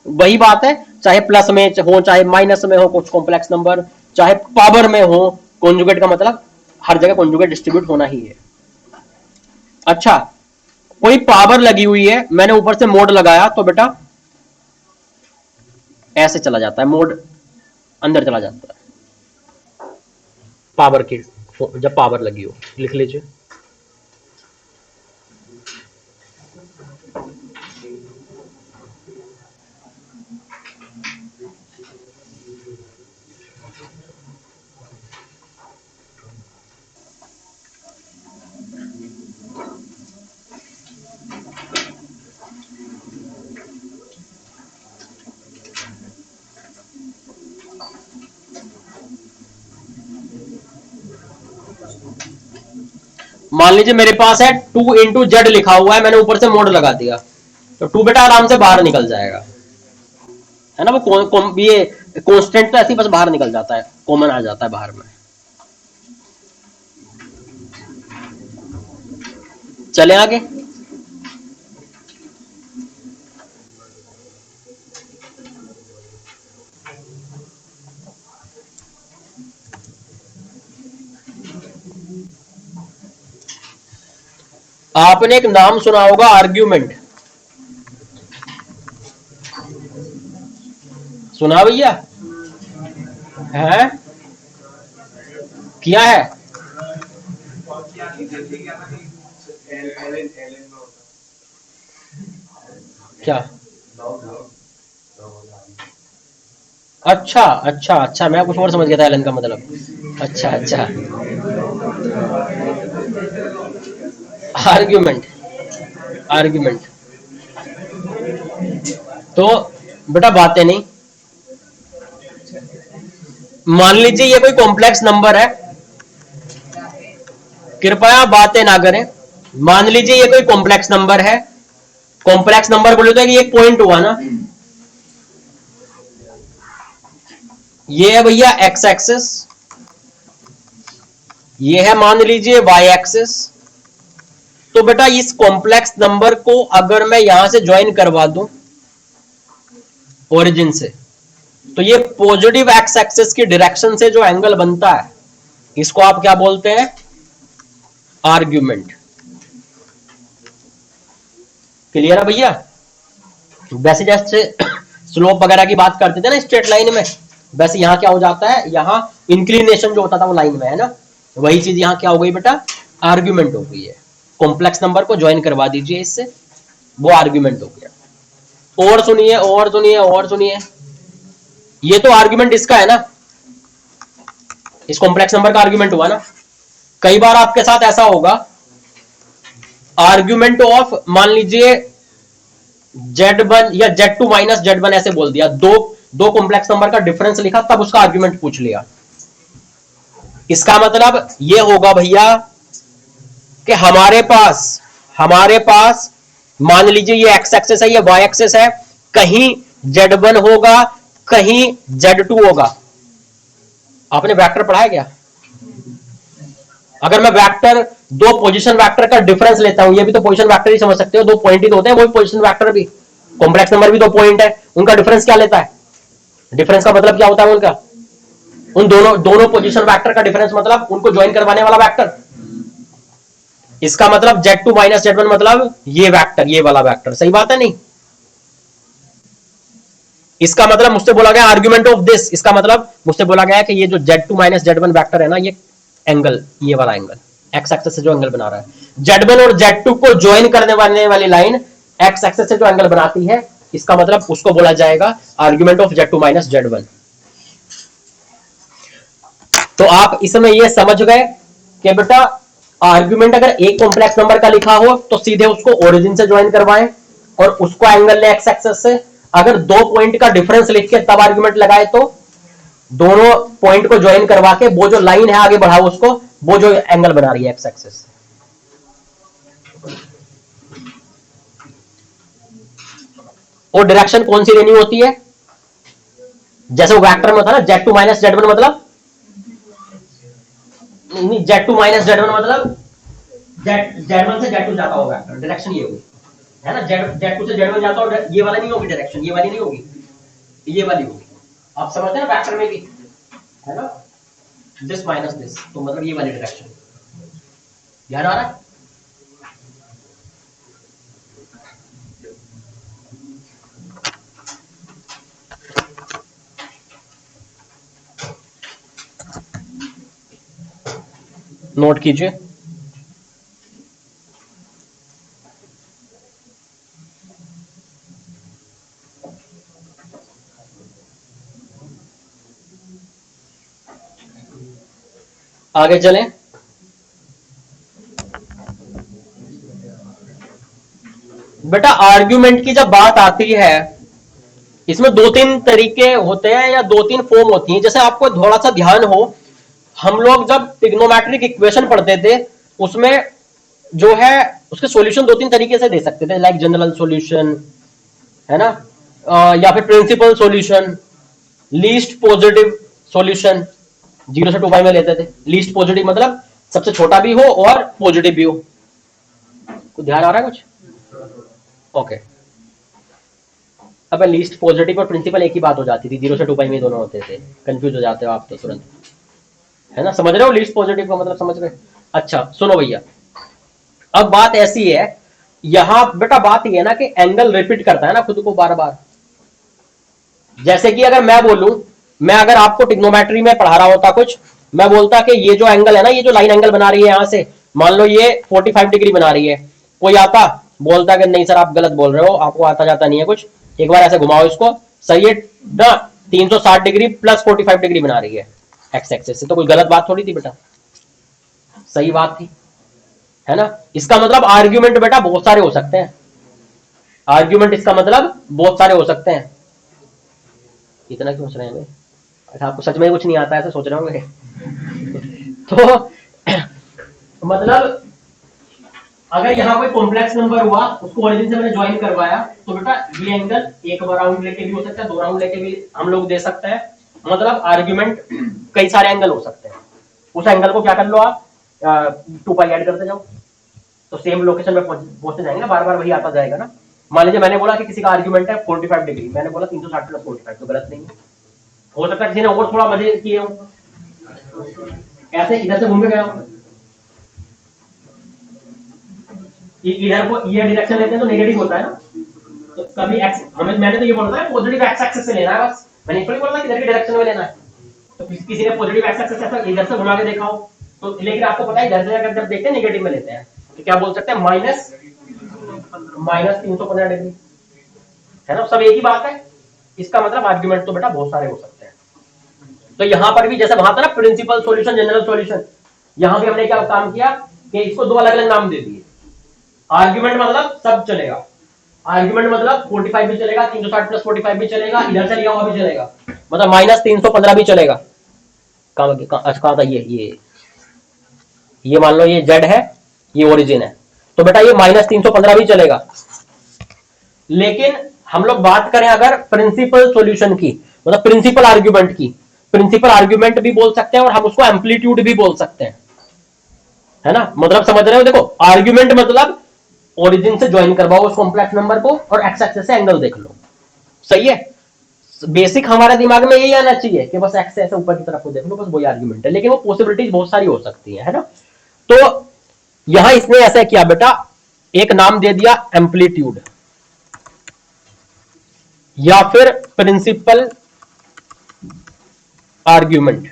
वही बात है, चाहे प्लस में हो चाहे माइनस में हो, कुछ कॉम्प्लेक्स नंबर चाहे पावर में हो, कॉन्जुगेट का मतलब हर जगह कॉन्जुगेट डिस्ट्रीब्यूट होना ही है। अच्छा, कोई पावर लगी हुई है, मैंने ऊपर से मोड लगाया तो बेटा ऐसे चला जाता है, मोड अंदर चला जाता है पावर की, जब पावर लगी हो। लिख लीजिए। मान लीजिए मेरे पास है 2 × Z लिखा हुआ है, मैंने ऊपर से मोड लगा दिया, तो 2 बेटा आराम से बाहर निकल जाएगा, है ना। वो ये कांस्टेंट तो ऐसे ही बस बाहर निकल जाता है, कॉमन आ जाता है बाहर में। चले आगे। आपने एक नाम सुना होगा, आर्ग्यूमेंट। सुना भैया? है किया है क्या? अच्छा अच्छा अच्छा, मैं कुछ और समझ गया था एलन का मतलब। अच्छा अच्छा, आर्ग्यूमेंट। आर्ग्यूमेंट तो बेटा बातें नहीं। मान लीजिए ये कोई कॉम्प्लेक्स नंबर है, कृपया बातें ना करें। मान लीजिए ये कोई कॉम्प्लेक्स नंबर है, कॉम्प्लेक्स नंबर बोले तो कि एक पॉइंट हुआ ना, ये है भैया एक्स एक्सिस, ये है मान लीजिए वाई एक्सिस। तो बेटा इस कॉम्प्लेक्स नंबर को अगर मैं यहां से ज्वाइन करवा दूं ओरिजिन से, तो ये पॉजिटिव एक्स एक्सिस की डायरेक्शन से जो एंगल बनता है, इसको आप क्या बोलते हैं? आर्ग्यूमेंट। क्लियर है भैया? वैसे जैसे स्लोप वगैरह की बात करते थे ना स्ट्रेट लाइन में, वैसे यहां क्या हो जाता है, यहां इंक्लिनेशन जो होता था वो लाइन में, है ना, वही चीज यहां क्या हो गई बेटा? आर्ग्यूमेंट हो गई है। कॉम्प्लेक्स नंबर को ज्वाइन करवा दीजिए इससे, वो आर्ग्यूमेंट हो गया। और सुनिए और सुनिए और सुनिए, ये तो आर्ग्यूमेंट इसका है ना, इस कॉम्प्लेक्स नंबर का आर्ग्यूमेंट हुआ ना। कई बार आपके साथ ऐसा होगा, आर्ग्यूमेंट ऑफ मान लीजिए Z1 या Z2 माइनस Z1 ऐसे बोल दिया, दो दो कॉम्प्लेक्स नंबर का डिफरेंस लिखा, तब उसका आर्ग्यूमेंट पूछ लिया। इसका मतलब ये होगा भैया कि हमारे पास मान लीजिए ये एक्स एक्सेस है, ये वाई एक्सेस है, कहीं Z1 होगा, कहीं Z2 होगा। आपने वेक्टर पढ़ा है क्या? अगर मैं वेक्टर, दो पोजीशन वेक्टर का डिफरेंस लेता हूं, ये भी तो पोजीशन वेक्टर ही समझ सकते हो, दो पॉइंट ही तो होते हैं, वही पोजीशन वेक्टर भी, कॉम्प्लेक्स नंबर भी दो पॉइंट है, उनका डिफरेंस क्या लेता है? डिफरेंस का मतलब क्या होता है उनका? उन दोनों दोनों पोजीशन वेक्टर का डिफरेंस मतलब उनको ज्वाइन करवाने वाला वेक्टर। इसका मतलब Z2 माइनस Z1 मतलब ये वेक्टर, ये वाला वेक्टर। सही बात है नहीं? इसका मतलब मुझसे बोला गया आर्ग्यूमेंट ऑफ दिस, इसका मतलब मुझसे बोला गया कि ये जो Z2 माइनस Z1 वेक्टर है ना, ये एंगल, ये वाला एंगल एक्स एक्सेस से जो एंगल बना रहा है, Z1 और Z2 को ज्वाइन करने वाली लाइन एक्स एक्सेस से जो एंगल बनाती है, इसका मतलब उसको बोला जाएगा argument of Z2 minus Z1। तो आप इसमें ये समझ गए कि बेटा आर्ग्यूमेंट अगर एक कॉम्प्लेक्स नंबर का लिखा हो तो सीधे उसको ओरिजिन से ज्वाइन करवाएं और उसको एंगल ले एक्स एक्सेस से। अगर दो पॉइंट का डिफरेंस लिख के तब आर्ग्यूमेंट लगाए तो दोनों पॉइंट को ज्वाइन करवा के वो जो लाइन है आगे बढ़ाओ उसको, वो जो एंगल बना रही है एक्स एक्सेस। और डायरेक्शन कौन सी लेनी होती है? जैसे वो वेक्टर में था ना, Z2 माइनस Z1 मतलब, नहीं Z2 माइनस Z1 मतलब Z1 से Z2 जाता होगा, डायरेक्शन ये होगी, है ना। Z2 से Z1 जाता हो, ये वाला नहीं होगी डायरेक्शन, ये वाली नहीं होगी, ये वाली होगी। आप समझते हैं ना वेक्टर में भी, है ना, दिस माइनस दिस, तो मतलब ये वाली डायरेक्शन। ध्यान आ रहा है? नोट कीजिए। आगे चलें। बेटा आर्ग्यूमेंट की जब बात आती है, इसमें दो तीन तरीके होते हैं या दो तीन फॉर्म होती हैं। जैसे आपको थोड़ा सा ध्यान हो, हम लोग जब ट्रिग्नोमेट्रिक इक्वेशन पढ़ते थे, उसमें जो है उसके सॉल्यूशन दो तीन तरीके से दे सकते थे, लाइक जनरल सॉल्यूशन, है ना, या फिर principal solution, least positive solution. 0 से 2 पाई में लेते थे। लीस्ट पॉजिटिव मतलब सबसे छोटा भी हो और पॉजिटिव भी हो। कुछ ध्यान आ रहा है कुछ? ओके। अब लीस्ट पॉजिटिव और प्रिंसिपल एक ही बात हो जाती थी। 0 से 2 पाई में दोनों होते थे। कंफ्यूज हो जाते हो आप तो तुरंत, है ना। समझ रहे हो लीस्ट पॉजिटिव का मतलब? समझ रहे? अच्छा सुनो भैया, अब बात ऐसी है, यहां बेटा बात यह है ना कि एंगल रिपीट करता है ना खुद को बार बार। जैसे कि अगर मैं बोलूं, मैं अगर आपको ट्रिग्नोमेट्री में पढ़ा रहा होता कुछ, मैं बोलता कि ये जो एंगल है ना, ये जो लाइन एंगल बना रही है यहां से, मान लो ये 45 डिग्री बना रही है। कोई आता बोलता कि नहीं सर आप गलत बोल रहे हो, आपको आता जाता नहीं है कुछ, एक बार ऐसे घुमाओ इसको, सही है ना, 360 डिग्री प्लस 45 डिग्री बना रही है एक्स एक्सेस से। तो कोई गलत बात थोड़ी थी बेटा, सही बात थी, है ना। इसका मतलब आर्ग्यूमेंट बेटा बहुत सारे हो सकते हैं। आर्ग्यूमेंट इसका मतलब बहुत सारे हो सकते हैं। इतना क्यों सोच रहे हैं? अच्छा आपको सच में कुछ नहीं आता, ऐसे सोच रहे होंगे। तो मतलब अगर यहाँ कोई कॉम्प्लेक्स नंबर हुआ, उसको ओरिजिन से मैंने ज्वाइन करवाया, तो बेटा ये एंगल एक राउंड लेके भी हो सकता है, 2 राउंड लेके भी हम लोग दे सकते हैं। मतलब आर्ग्यूमेंट कई सारे एंगल हो सकते हैं। उस एंगल को क्या कर लो आप, 2 पाई ऐड करते जाओ, तो सेम लोकेशन में पहुंचते जाएंगे ना, बार बार वही आता जाएगा ना। मान लीजिए मैंने बोला कि किसी का आर्ग्यूमेंट है 45 डिग्री, मैंने बोला 360 प्लस 45, तो गलत नहीं है। हो सकता है किसी ने और थोड़ा मजे किए हो, ऐसे इधर से घूम के गया हूं, इधर को ये डायरेक्शन लेते हैं तो नेगेटिव होता है ना। तो कभी एक्स, हमें मैंने तो ये बोला था पॉजिटिव एक्स एक्सिस से लेना है बस, मैंने इसको नहीं बोला कि इधर की डायरेक्शन में लेना है। तो किसी ने पॉजिटिव एक्स एक्सिस से इधर से घुमा के देखा हो तो, लेकिन आपको पता है इधर से अगर जब देखते हैं नेगेटिव में लेते हैं तो क्या बोल सकते हैं, माइनस 315 डिग्री, है ना। सब एक ही बात है। इसका मतलब आर्ग्यूमेंट तो बेटा बहुत सारे हो सकते हैं। तो यहां पर भी जैसे वहां था ना प्रिंसिपल सॉल्यूशन, जनरल सॉल्यूशन, यहां भी हमने क्या काम किया कि इसको दो अलग अलग नाम दे दिए। आर्ग्यूमेंट मतलब सब चलेगा, आर्ग्यूमेंट मतलब 45 भी चलेगा, 360 प्लस 45 भी चलेगा, इधर से लिया हुआ भी चलेगा, मतलब माइनस 315 भी चलेगा। कहां था ये मान लो ये जेड है, ये ओरिजिन है, तो बेटा ये माइनस 315 भी चलेगा। लेकिन हम लोग बात करें अगर प्रिंसिपल सॉल्यूशन की, मतलब प्रिंसिपल आर्ग्यूमेंट की, प्रिंसिपल आर्ग्यूमेंट भी बोल सकते हैं और हम उसको एम्पलीट्यूड भी बोल सकते हैं, है ना। मतलब समझ रहे हो? देखो आर्ग्यूमेंट मतलब ओरिजिन से ज्वाइन करवाओ उस कॉम्प्लेक्स नंबर को और एक्स एक्सिस से एंगल देख लो, सही है। बेसिक हमारे दिमाग में यही आना चाहिए कि बस एक्स ऐसे ऊपर की तरफ को देख लो, बस वही आर्ग्यूमेंट है। लेकिन वो पॉसिबिलिटीज बहुत सारी हो सकती है ना। तो यहां इसने ऐसा किया बेटा, एक नाम दे दिया एम्पलीट्यूड या फिर प्रिंसिपल आर्ग्यूमेंट।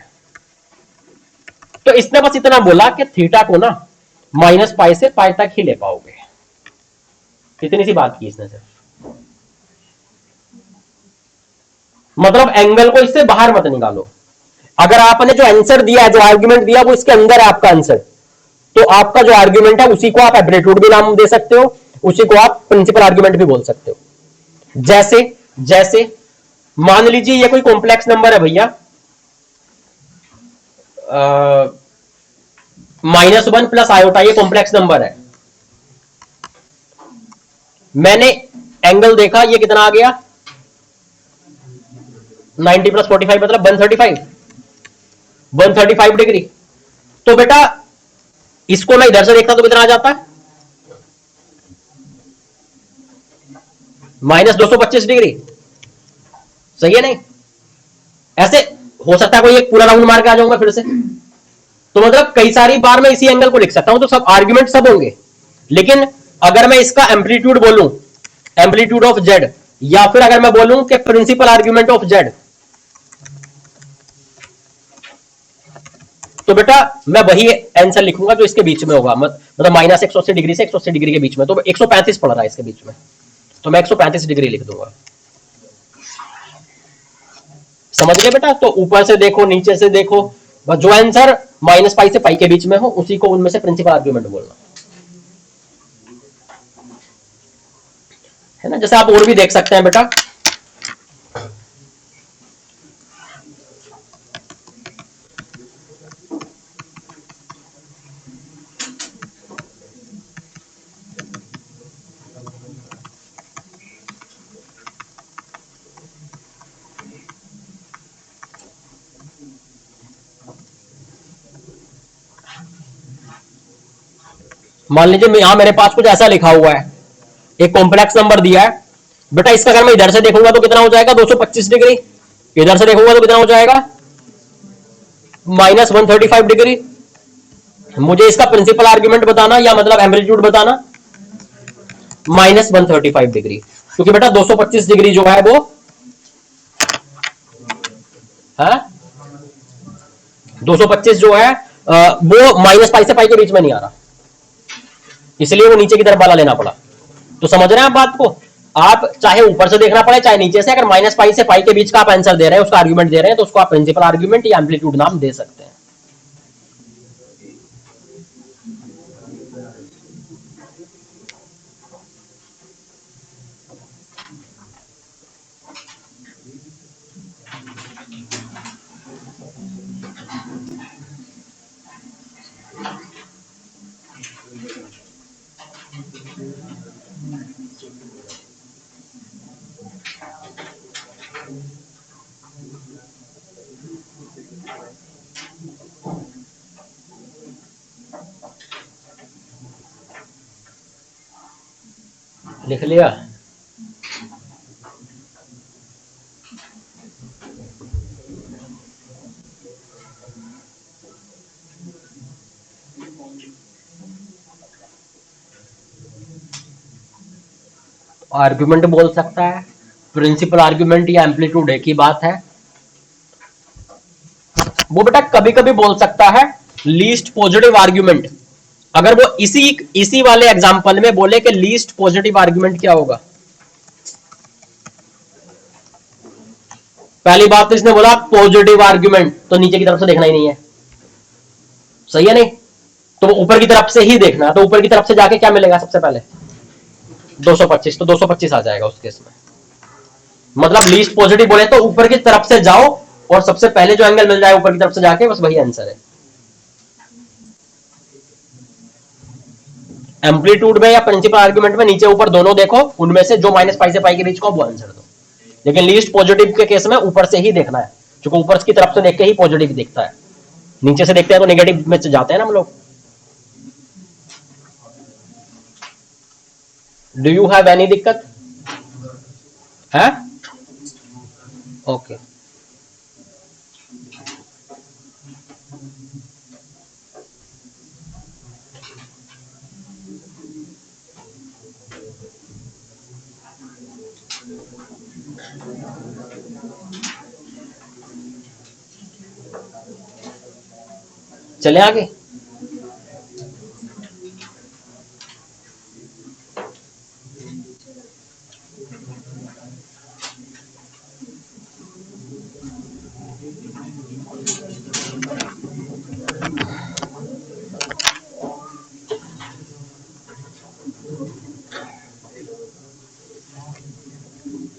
तो इसने बस इतना बोला कि थीटा को ना माइनस पाई से पाई तक ही ले पाओगे, इतनी सी बात की इसने सिर्फ। मतलब एंगल को इससे बाहर मत निकालो। अगर आपने जो आंसर दिया है, जो आर्ग्यूमेंट दिया, वो इसके अंदर है आपका आंसर, तो आपका जो आर्ग्यूमेंट है उसी को आप एम्पलीट्यूड भी नाम दे सकते हो, उसी को आप प्रिंसिपल आर्ग्यूमेंट भी बोल सकते हो। जैसे जैसे मान लीजिए ये कोई कॉम्प्लेक्स नंबर है भैया, -1 प्लस आयोटा, ये कॉम्प्लेक्स नंबर है। मैंने एंगल देखा, ये कितना आ गया, 90 प्लस 45 मतलब 135 डिग्री। तो बेटा इसको मैं इधर से देखता तो कितना आ जाता है, -225 डिग्री, सही है नहीं। ऐसे हो सकता है कोई एक पूरा राउंड मार के आ जाऊंगा फिर से, तो मतलब कई सारी बार मैं इसी एंगल को लिख सकता हूं। तो सब आर्ग्यूमेंट सब होंगे, लेकिन अगर मैं इसका एम्पलीट्यूड बोलूं, एम्पलीट्यूड ऑफ जेड, या फिर अगर मैं बोलूं कि प्रिंसिपल आर्ग्यूमेंट ऑफ जेड, तो बेटा मैं वही आंसर लिखूंगा जो इसके बीच में होगा, मतलब माइनस 180 डिग्री से 180 डिग्री के बीच में, तो 135 पड़ रहा है इसके बीच में, तो मैं 135 डिग्री लिख दूंगा। समझ गए बेटा? तो ऊपर से देखो नीचे से देखो, बस जो आंसर माइनस पाई से पाई के बीच में हो उसी को उनमें से प्रिंसिपल आर्ग्यूमेंट बोलना है ना। जैसे आप और भी देख सकते हैं बेटा, मान लीजिए यहां मेरे पास कुछ ऐसा लिखा हुआ है, एक कॉम्प्लेक्स नंबर दिया है बेटा, इसका अगर मैं इधर से देखूंगा तो कितना हो जाएगा 225 डिग्री, इधर से देखूंगा तो कितना हो जाएगा माइनस 135 डिग्री। मुझे इसका प्रिंसिपल आर्ग्यूमेंट बताना या मतलब एम्पलीट्यूड बताना माइनस 135 डिग्री, क्योंकि बेटा 225 डिग्री जो है वो है 225 जो है वो माइनस पाई से पाई के बीच में नहीं आ रहा, इसलिए वो नीचे की तरफ वाला लेना पड़ा। तो समझ रहे हैं आप बात को? आप चाहे ऊपर से देखना पड़े चाहे नीचे से, अगर माइनस पाई से पाई के बीच का आप आंसर दे रहे हैं, उसका आर्ग्यूमेंट दे रहे हैं, तो उसको आप प्रिंसिपल आर्ग्यूमेंट या एम्पलीट्यूड नाम दे सकते हैं। लिख लिया? आर्ग्यूमेंट बोल सकता है, प्रिंसिपल आर्ग्यूमेंट या एम्पलीट्यूड एक ही बात है। वो बेटा कभी कभी बोल सकता है लीस्ट पॉजिटिव आर्ग्यूमेंट, अगर वो इसी वाले एग्जांपल में बोले कि लीस्ट पॉजिटिव आर्ग्यूमेंट क्या होगा। पहली बात तो इसने बोला पॉजिटिव आर्ग्यूमेंट, तो नीचे की तरफ से देखना ही नहीं है, सही है नहीं? तो ऊपर की तरफ से ही देखना, तो ऊपर की तरफ से जाके क्या मिलेगा सबसे पहले 225, तो 225 आ जाएगा उस केस में। मतलब लीस्ट पॉजिटिव बोले तो ऊपर की तरफ से जाओ और सबसे पहले जो एंगल मिल जाए ऊपर की तरफ से जाके, बस वही आंसर है। एम्पलीट्यूड में या प्रिंसिपल आर्ग्यूमेंट में नीचे ऊपर दोनों देखो, उनमें से जो माइनस पाई से पाई के बीच को वो आंसर दो। लेकिन लीस्ट पॉजिटिव के केस में ऊपर से ही देखना है, क्योंकि ऊपर की तरफ से देख के ही पॉजिटिव दिखता है, नीचे से देखते हैं तो नेगेटिव में जाते हैं ना हम लोग। डू यू हैव एनी दिक्कत है? ओके चले आगे।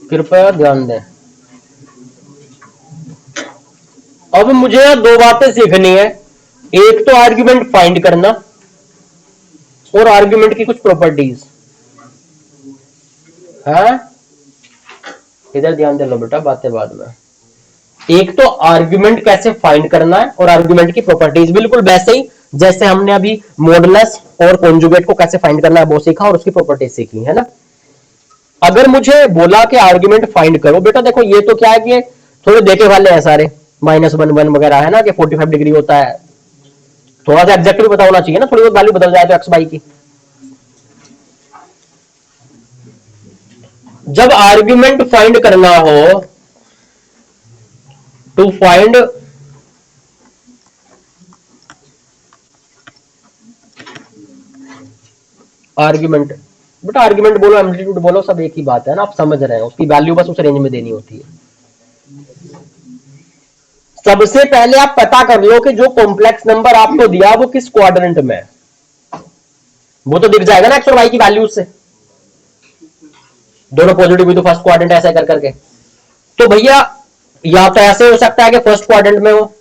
कृपया ध्यान दें, अब मुझे दो बातें सीखनी है, एक तो आर्ग्यूमेंट फाइंड करना और आर्ग्यूमेंट की कुछ प्रॉपर्टीज है। इधर ध्यान दे लो बेटा, बातें बाद में। एक तो आर्ग्यूमेंट कैसे फाइंड करना है और आर्ग्यूमेंट की प्रॉपर्टीज, बिल्कुल वैसे ही जैसे हमने अभी मॉडुलस और कॉन्जुगेट को कैसे फाइंड करना है वो सीखा और उसकी प्रॉपर्टीज सीखी है ना। अगर मुझे बोला कि आर्ग्यूमेंट फाइंड करो, बेटा देखो ये तो क्या है कि थोड़े देखे वाले हैं सारे, -1 वगैरह है ना, कि 45 डिग्री होता है, थोड़ा सा एग्जैक्ट भी पता होना चाहिए ना, थोड़ी बहुत वैल्यू बदल जाए तो एक्स वाई की। जब आर्ग्यूमेंट फाइंड करना हो, टू फाइंड आर्ग्यूमेंट, बेटा आर्ग्यूमेंट बोलो एम्पलीट्यूड बोलो सब एक ही बात है ना, आप समझ रहे हैं, उसकी वैल्यू बस उस रेंज में देनी होती है। सबसे पहले आप पता कर लो कि जो कॉम्प्लेक्स नंबर आपको दिया वो किस क्वाड्रेंट में है, वो तो दिख जाएगा ना एक्स और वाई की वैल्यू से, दोनों पॉजिटिव हुई तो फर्स्ट क्वाड्रेंट ऐसा कर करके। तो भैया या तो ऐसे हो सकता है कि फर्स्ट क्वाड्रेंट में हो,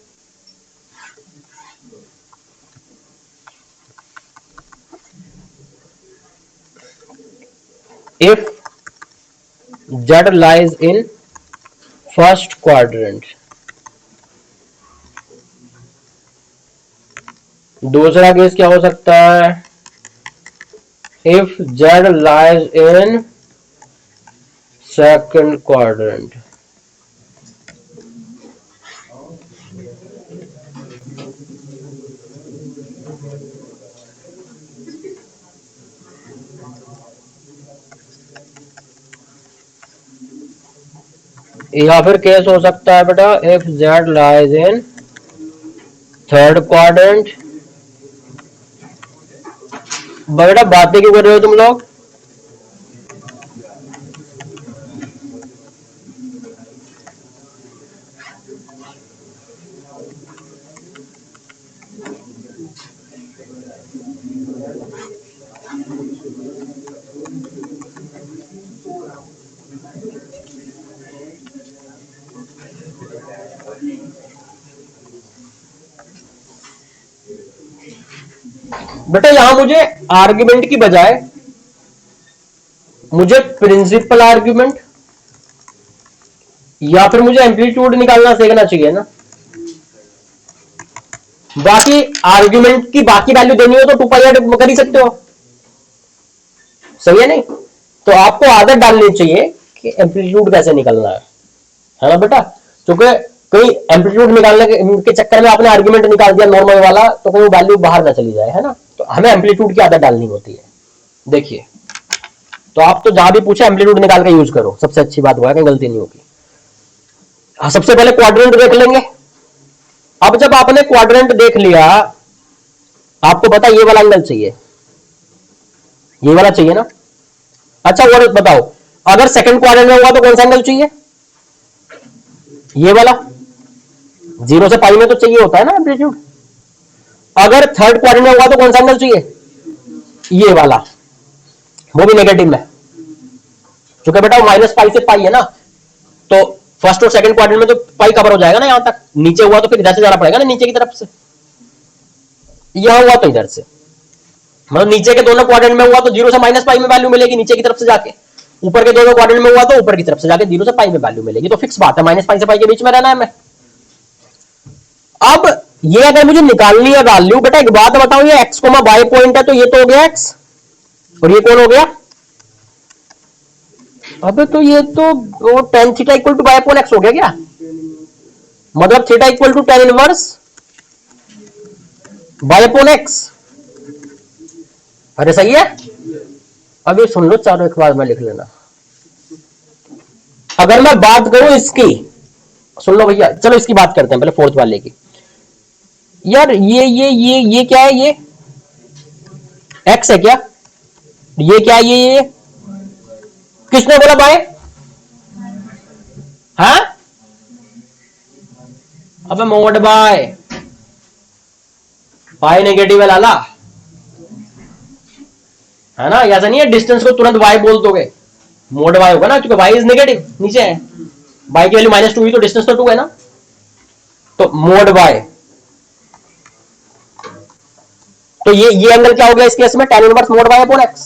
if z lies in first quadrant, दूसरा केस क्या हो सकता है, if z lies in second quadrant। या फिर केस हो सकता है बेटा if z lies in third quadrant. बेटा बातें क्यों कर रहे हो तुम लोग, बेटा यहां मुझे आर्ग्यूमेंट की बजाय मुझे प्रिंसिपल आर्ग्यूमेंट या फिर मुझे एम्पलीट्यूड निकालना सीखना चाहिए ना। बाकी आर्ग्यूमेंट की बाकी वैल्यू देनी हो तो 2 पाई ऐड कर ही सकते हो, सही है नहीं? तो आपको आदत डालनी चाहिए कि एम्पलीट्यूड कैसे निकलना है ना बेटा, क्योंकि कहीं एम्पलीट्यूड निकालने के चक्कर में आपने आर्ग्यूमेंट निकाल दिया नॉर्मल वाला तो कहीं वैल्यू बाहर ना चली जाए, है ना। तो हमें एम्पलीट्यूड की आदत डालनी होती है। देखिए तो आप तो जहां भी पूछे एम्पलीट्यूड निकाल के यूज करो, सबसे अच्छी बात हुआ, कहीं गलती नहीं होगी। सबसे पहले क्वाड्रेंट देख लेंगे। अब जब आपने क्वाड्रेंट देख लिया, आपको पता ये वाला एंगल चाहिए, ये वाला चाहिए ना। अच्छा और बताओ, अगर सेकंड क्वाड्रेंट में होगा तो कौन सा एंगल चाहिए, ये वाला, 0 से पाई में तो चाहिए होता है ना एम्पलीट्यूड। अगर थर्ड क्वाड्रेंट में होगा तो कौन सा एंगल चाहिए, ये वाला, वो भी नेगेटिव में, क्योंकि बेटा माइनस पाई से पाई है ना, तो फर्स्ट और सेकंड क्वाड्रेंट में तो पाई कवर हो जाएगा ना, यहां तक नीचे हुआ तो फिर इधर से जाना पड़ेगा ना, नीचे की तरफ से, यहां हुआ तो इधर से, मतलब नीचे के दोनों क्वाड्रेंट में हुआ तो 0 से माइनस पाई में वैल्यू मिलेगी नीचे की तरफ से जाके, ऊपर के दोनों क्वाड्रेंट में हुआ तो ऊपर की तरफ से जाके 0 से पाई में वैल्यू मिलेगी। तो फिक्स बात है, माइनस पाई से पाई के बीच में रहना है हमें। अब ये अगर मुझे निकालनी है वैल्यू, बेटा एक बात बताओ, ये एक्स कोमा वाई पॉइंट है तो ये तो हो गया एक्स, और ये कौन हो गया, अबे तो ये तो tan theta equal to Y upon X हो गया क्या, मतलब theta equal to tan inverse Y upon X. अरे सही है। अब ये सुन लो चारों एक बार में लिख लेना। अगर मैं बात करूं इसकी, सुन लो भैया, चलो इसकी बात करते हैं पहले फोर्थ वाले की। यार ये क्या है, ये एक्स है क्या, ये क्या है, ये किसने बोला बाय, हाँ अबे मोड बाय, पाई नेगेटिव है लाला, है ना, ऐसा नहीं है डिस्टेंस को तुरंत वाई बोल दोगे, मोड वाई होगा ना, क्योंकि वाई इज नेगेटिव नीचे है, वाई की वैल्यू -2 हुई तो डिस्टेंस तो 2 है ना, तो मोड वाई। तो ये एंगल क्या हो गया इस केस में, tan inverse mod Y upon X.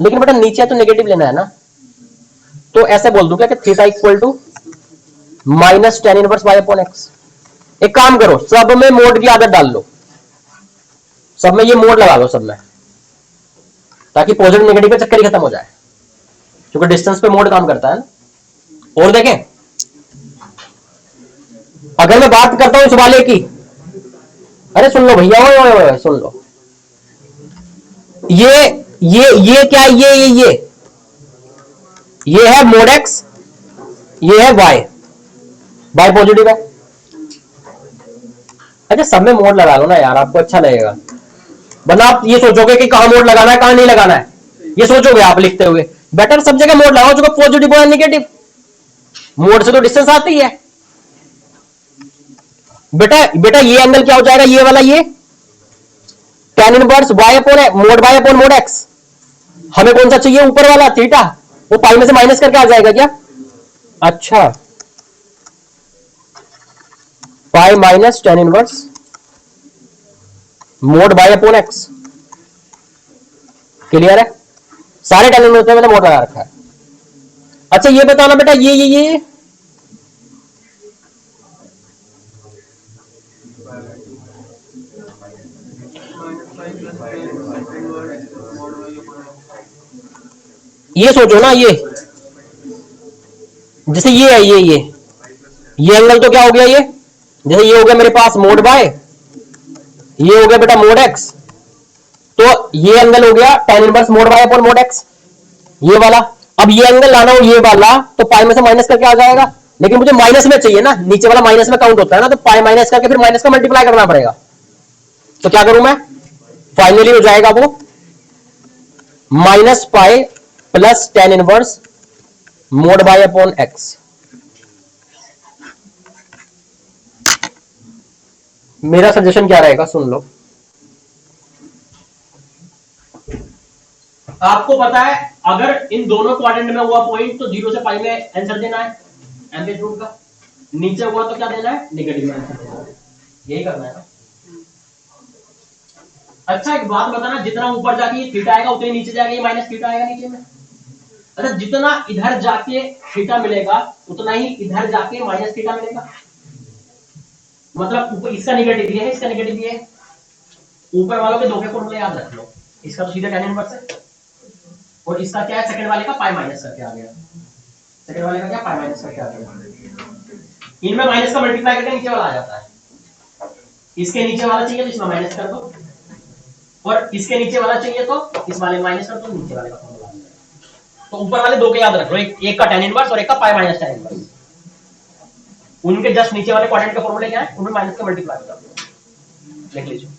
लेकिन बेटा नीचे तो नेगेटिव लेना है ना, तो ऐसे बोल दूं क्या कि theta equal to minus tan inverse Y upon X. एक काम करो, सब में मोड की आदत डाल लो, सब में ये मोड लगा लो सब में, ताकि पॉजिटिव नेगेटिव का चक्कर ही खत्म हो जाए, क्योंकि डिस्टेंस पे मोड काम करता है ना। और देखें, अगर मैं बात करता हूं इस वाले की, अरे सुन लो भैया, ओए सुन लो, ये क्या, ये है मोड एक्स, ये है वाई, वाई पॉजिटिव है। अच्छा सब में मोड लगा लो ना यार, आपको अच्छा लगेगा। वरना आप ये सोचोगे कि कहां मोड लगाना है कहां नहीं लगाना है, ये सोचोगे आप लिखते हुए। बेटर सब जगह मोड लगाओ, जो पॉजिटिव और नेगेटिव। मोड से तो डिस्टेंस आती है। बेटा बेटा ये एंगल क्या हो जाएगा, ये वाला, ये tan inverse y upon mode y upon mode x। हमें कौन सा चाहिए, ऊपर वाला थीटा, वो पाई में से माइनस करके आ जाएगा क्या? अच्छा, pi minus tan inverse mode y upon x। Clear है? सारे tan इनवर्स में मैंने मोड लगा रखा है। अच्छा ये बताना बेटा, ये सोचो ना, ये जैसे ये है, ये एंगल तो क्या हो गया, ये जैसे ये हो गया मेरे पास मोड बाय, ये हो गया बेटा मोड एक्स, तो ये एंगल हो गया tan inverse mode bye upon mode x, ये वाला। अब ये एंगल लाना हो ये वाला, तो पाई में से माइनस करके आ जाएगा, लेकिन मुझे माइनस में चाहिए ना, नीचे वाला माइनस में काउंट होता है ना, तो पाई माइनस करके फिर माइनस का मल्टीप्लाई करना पड़ेगा। तो क्या करूं मैं, फाइनली हो जाएगा वो minus pi plus tan inverse mode bye upon x. मेरा सजेशन क्या रहेगा, सुन लो। आपको पता है अगर इन दोनों क्वाड्रेंट में हुआ पॉइंट तो 0 से पाई में आंसर देना है एम्पलीट्यूड का, नीचे हुआ तो क्या देना है, नेगेटिव में आंसर देना है, यही करना है ना। अच्छा एक बात बताना, जितना ऊपर जाके ये थीटा आएगा उतने नीचे जाके ये माइनस थीटा आएगा नीचे में। अच्छा जितना इधर जाके थीटा मिलेगा उतना ही इधर जाके माइनस थीटा मिलेगा, मतलब ऊपर इसका नेगेटिव ये है, इसका नेगेटिव ये है। ऊपर वालों के दो के फॉर्मूले याद रख लो, इसका तो सीधा tan इनवर्स है, और इसका क्या है, सेकंड वाले का पाई माइनस करके आ गया, सेकंड वाले का क्या पाई माइनस करके आ गया। इनमें माइनस का मल्टीप्लाई करके नीचे वाला आ जाता है, इसके नीचे वाला चाहिए तो इसमें माइनस कर दो, और इसके नीचे वाला चाहिए तो इस वाले माइनस कर दो, नीचे वाले का फॉर्मूला आ जाएगा। तो ऊपर वाले दो के याद रख लो, एक का tan इनवर्स और एक का पाई माइनस tan इनवर्स। उनके जस्ट नीचे वाले क्वाड्रेंट के फॉर्मूले क्या है, उनमें माइनस का मल्टीप्लाई कर दो, लिख लीजिए।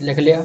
लिख लिया।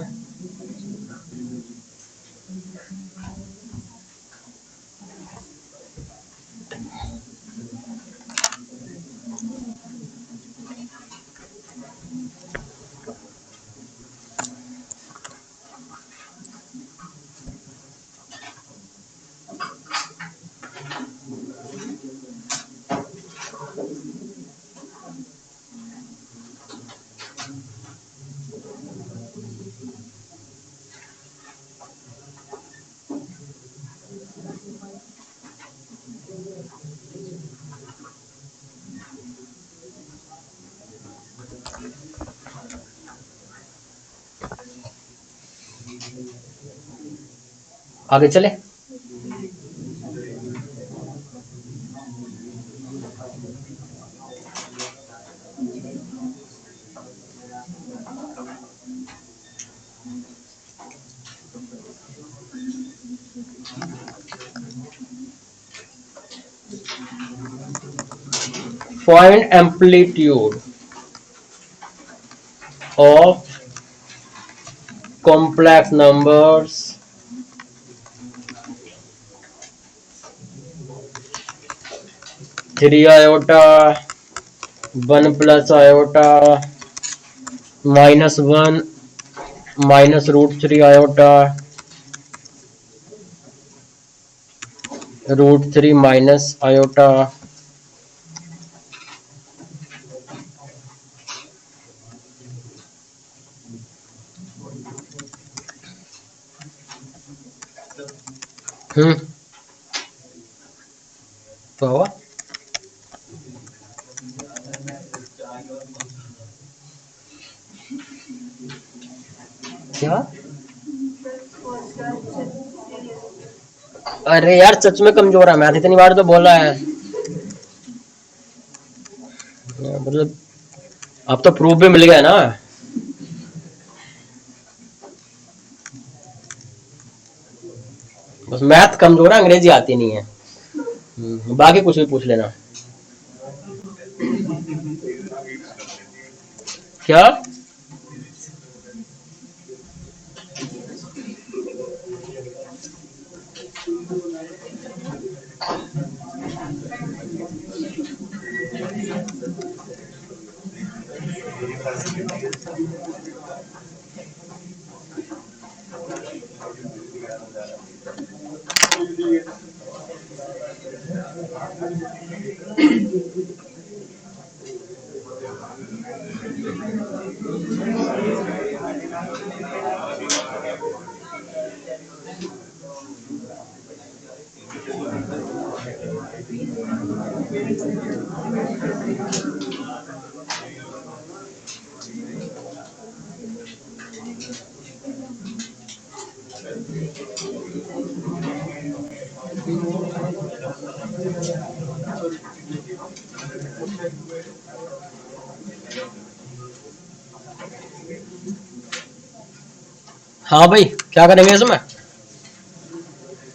आगे चले। Find amplitude of complex numbers three iota 1 + iota -1 -√3 iota √3 minus iota तो हुआ क्या? अरे यार सच में कमजोर है मैथ, इतनी बार तो बोला है मतलब। अब तो प्रूफ भी मिल गया ना। बस मैथ कमजोर है, अंग्रेजी आती नहीं है। बाकी कुछ भी पूछ लेना। क्या? हाँ भाई क्या करेंगे इसमें?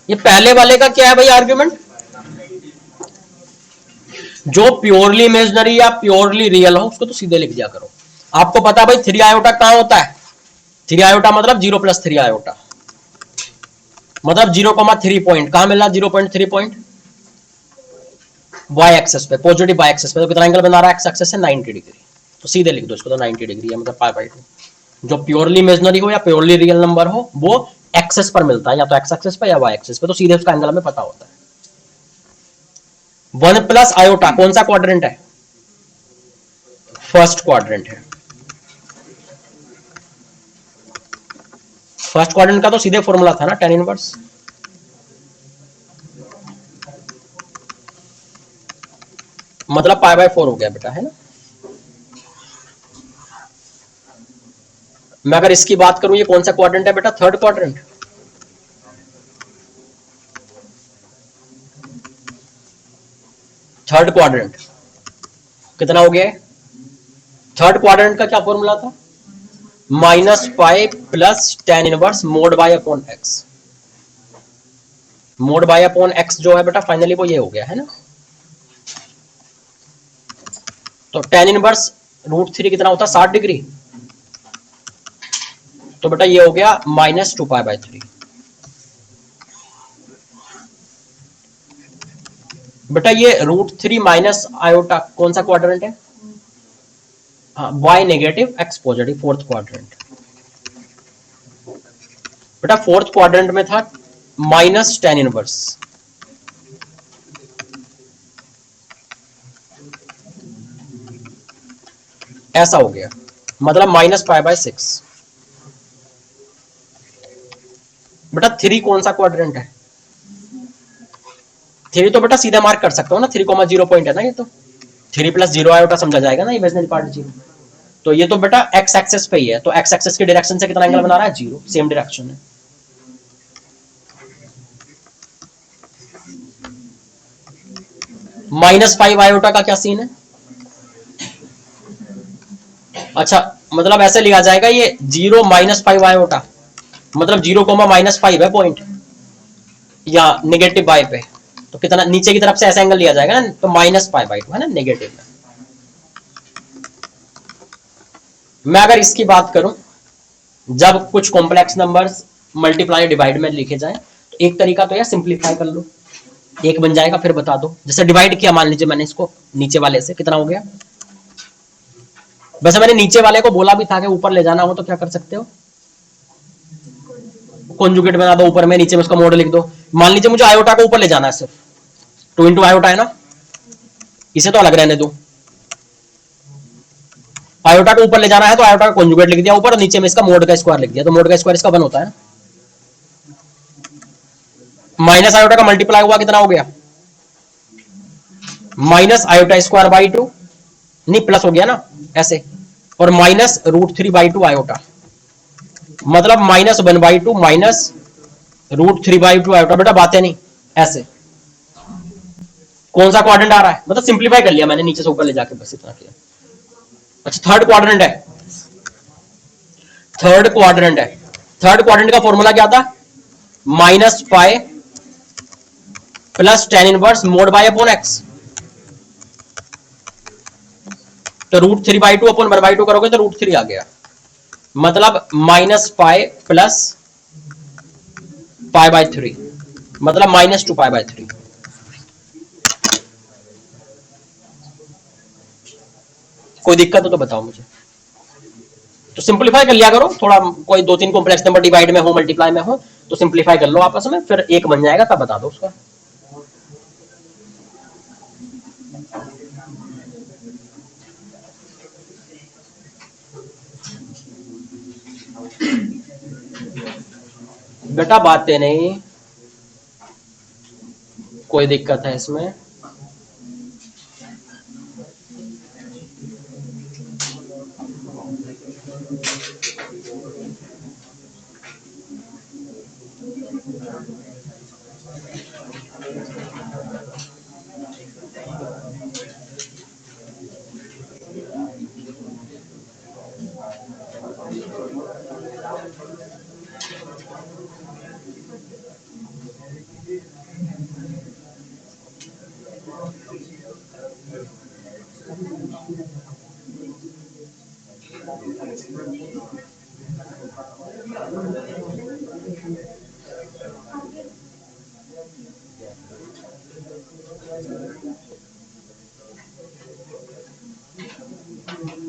ये पहले वाले का क्या है भाई आर्ग्यूमेंट? जो प्योरली इमेजनरी या प्योरली रियल हो उसको तो सीधे लिख दिया करो। आपको पता भाई 3 आयोटा कहां होता है? 3 आयोटा मतलब 0 + 3 आयोटा मतलब 0,3 पॉइंट कहां मिल रहा? 0.3 पॉइंट वाई एक्सेस पे, पॉजिटिव वाई एक्सेस पे। तो कितना एंगल बना रहा है? एक्स एक्सेस से 90 डिग्री। तो सीधे लिख दो इसको, तो 90 डिग्री है मतलब π/2। जो प्योरली इमेजनरी हो या प्योरली रियल नंबर हो वो एक्सेस पर मिलता है, या तो एक्स एक्सेस पे या वाई एक्सेस पे, तो सीधे उसका एंगल हमें पता होता है। 1 + आयोटा कौन सा क्वाड्रेंट है? फर्स्ट क्वाड्रेंट है। फर्स्ट क्वाड्रेंट का तो सीधे फॉर्मूला था ना, tan इनवर्स। मतलब π/4 हो गया बेटा, है ना। मैं अगर इसकी बात करूं, ये कौन सा क्वाड्रेंट है बेटा? Third quadrant. थर्ड क्वाड्रेंट कितना हो गया? थर्ड क्वाड्रेंट का क्या फॉर्मूला था? -π + tan inverse mod y upon x। mod y upon x जो है बेटा फाइनली वो ये हो गया, है ना। तो tan इनवर्स √3 कितना होता है? 60 डिग्री। तो बेटा ये हो गया -2π/3। बेटा ये √3 माइनस आयोटा कौन सा क्वाड्रेंट है? हाँ, y negative x positive, fourth quadrant. बेटा फोर्थ क्वाड्रेंट में था -tan इनवर्स। ऐसा हो गया मतलब -π/6। बेटा 3 कौन सा क्वाड्रेंट है? 3 तो बेटा सीधा मार्क कर सकता हूँ ना, 3,0 पॉइंट है ना ये तो। 3 + 0 आयोटा समझा जाएगा ना इमेजिनरी पार्ट 0। तो ये तो बेटा एक्स एक्सेस पे ही है, तो एक्स एक्सेस के डायरेक्शन से कितना एंगल बना रहा है? 0, सेम डायरेक्शन है। -5 आयोटा का क्या सीन है? अच्छा, मतलब ऐसे लिया जाएगा ये 0 -5 आयोटा, मतलब 0, -5 है पॉइंट, या नेगेटिव बाय पे, तो कितना नीचे की तरफ से ऐसा एंगल लिया जाएगा ना, तो -π/2 है ना नेगेटिव में। मैं अगर इसकी बात करूं, जब कुछ कॉम्प्लेक्स नंबर्स मल्टीप्लाई डिवाइड में लिखे जाए, तो एक तरीका तो यार सिंप्लीफाई कर लो, एक बन जाएगा, फिर बता दो। जैसे डिवाइड किया, मान लीजिए मैंने इसको नीचे वाले से, कितना हो गया? वैसे मैंने नीचे वाले को बोला भी था कि ऊपर ले जाना हो तो क्या कर सकते हो, कॉन्जुगेट बना दो, ऊपर में नीचे में उसका मॉडल लिख दो। मान लीजिए मुझे आयोटा को ऊपर ले जाना है, सिर्फ 2 इंटू आयोटा है ना, इसे तो अलग रहने दो। आयोटा को ऊपर ले जाना है तो आयोटा का कॉन्जुगेट लिख दिया ऊपर, और नीचे में इसका मोड का स्क्वायर लिख दिया, तो मोड का स्क्वायर इसका 1 होता है ना। माइनस आयोटा का मल्टीप्लाई हुआ, कितना हो गया? -आयोटा² / 2, नहीं प्लस हो गया ना ऐसे, और -√3/2 आयोटा, मतलब -1/2 -√3/2 आयोटा। बेटा बातें नहीं ऐसे, कौन सा क्वाड्रेंट आ रहा है, मतलब सिंप्लीफाई कर लिया मैंने नीचे से ऊपर ले जाके, बस इतना किया। अच्छा, थर्ड क्वाड्रेंट है, थर्ड क्वाड्रेंट है। थर्ड क्वाड्रेंट का फॉर्मूला क्या था? -π + tan इनवर्स mod y/x, तो √3/2 / 1/2 करोगे तो √3 आ गया, मतलब -π + π/3, मतलब -2π/3। कोई दिक्कत हो तो बताओ मुझे। तो सिंप्लीफाई कर लिया करो थोड़ा, कोई 2-3 कॉम्प्लेक्स नंबर डिवाइड में हो, मल्टीप्लाई में हो, तो सिंप्लीफाई कर लो आपस में, फिर एक बन जाएगा, तब बता दो उसका। बेटा बातें नहीं, कोई दिक्कत है इसमें?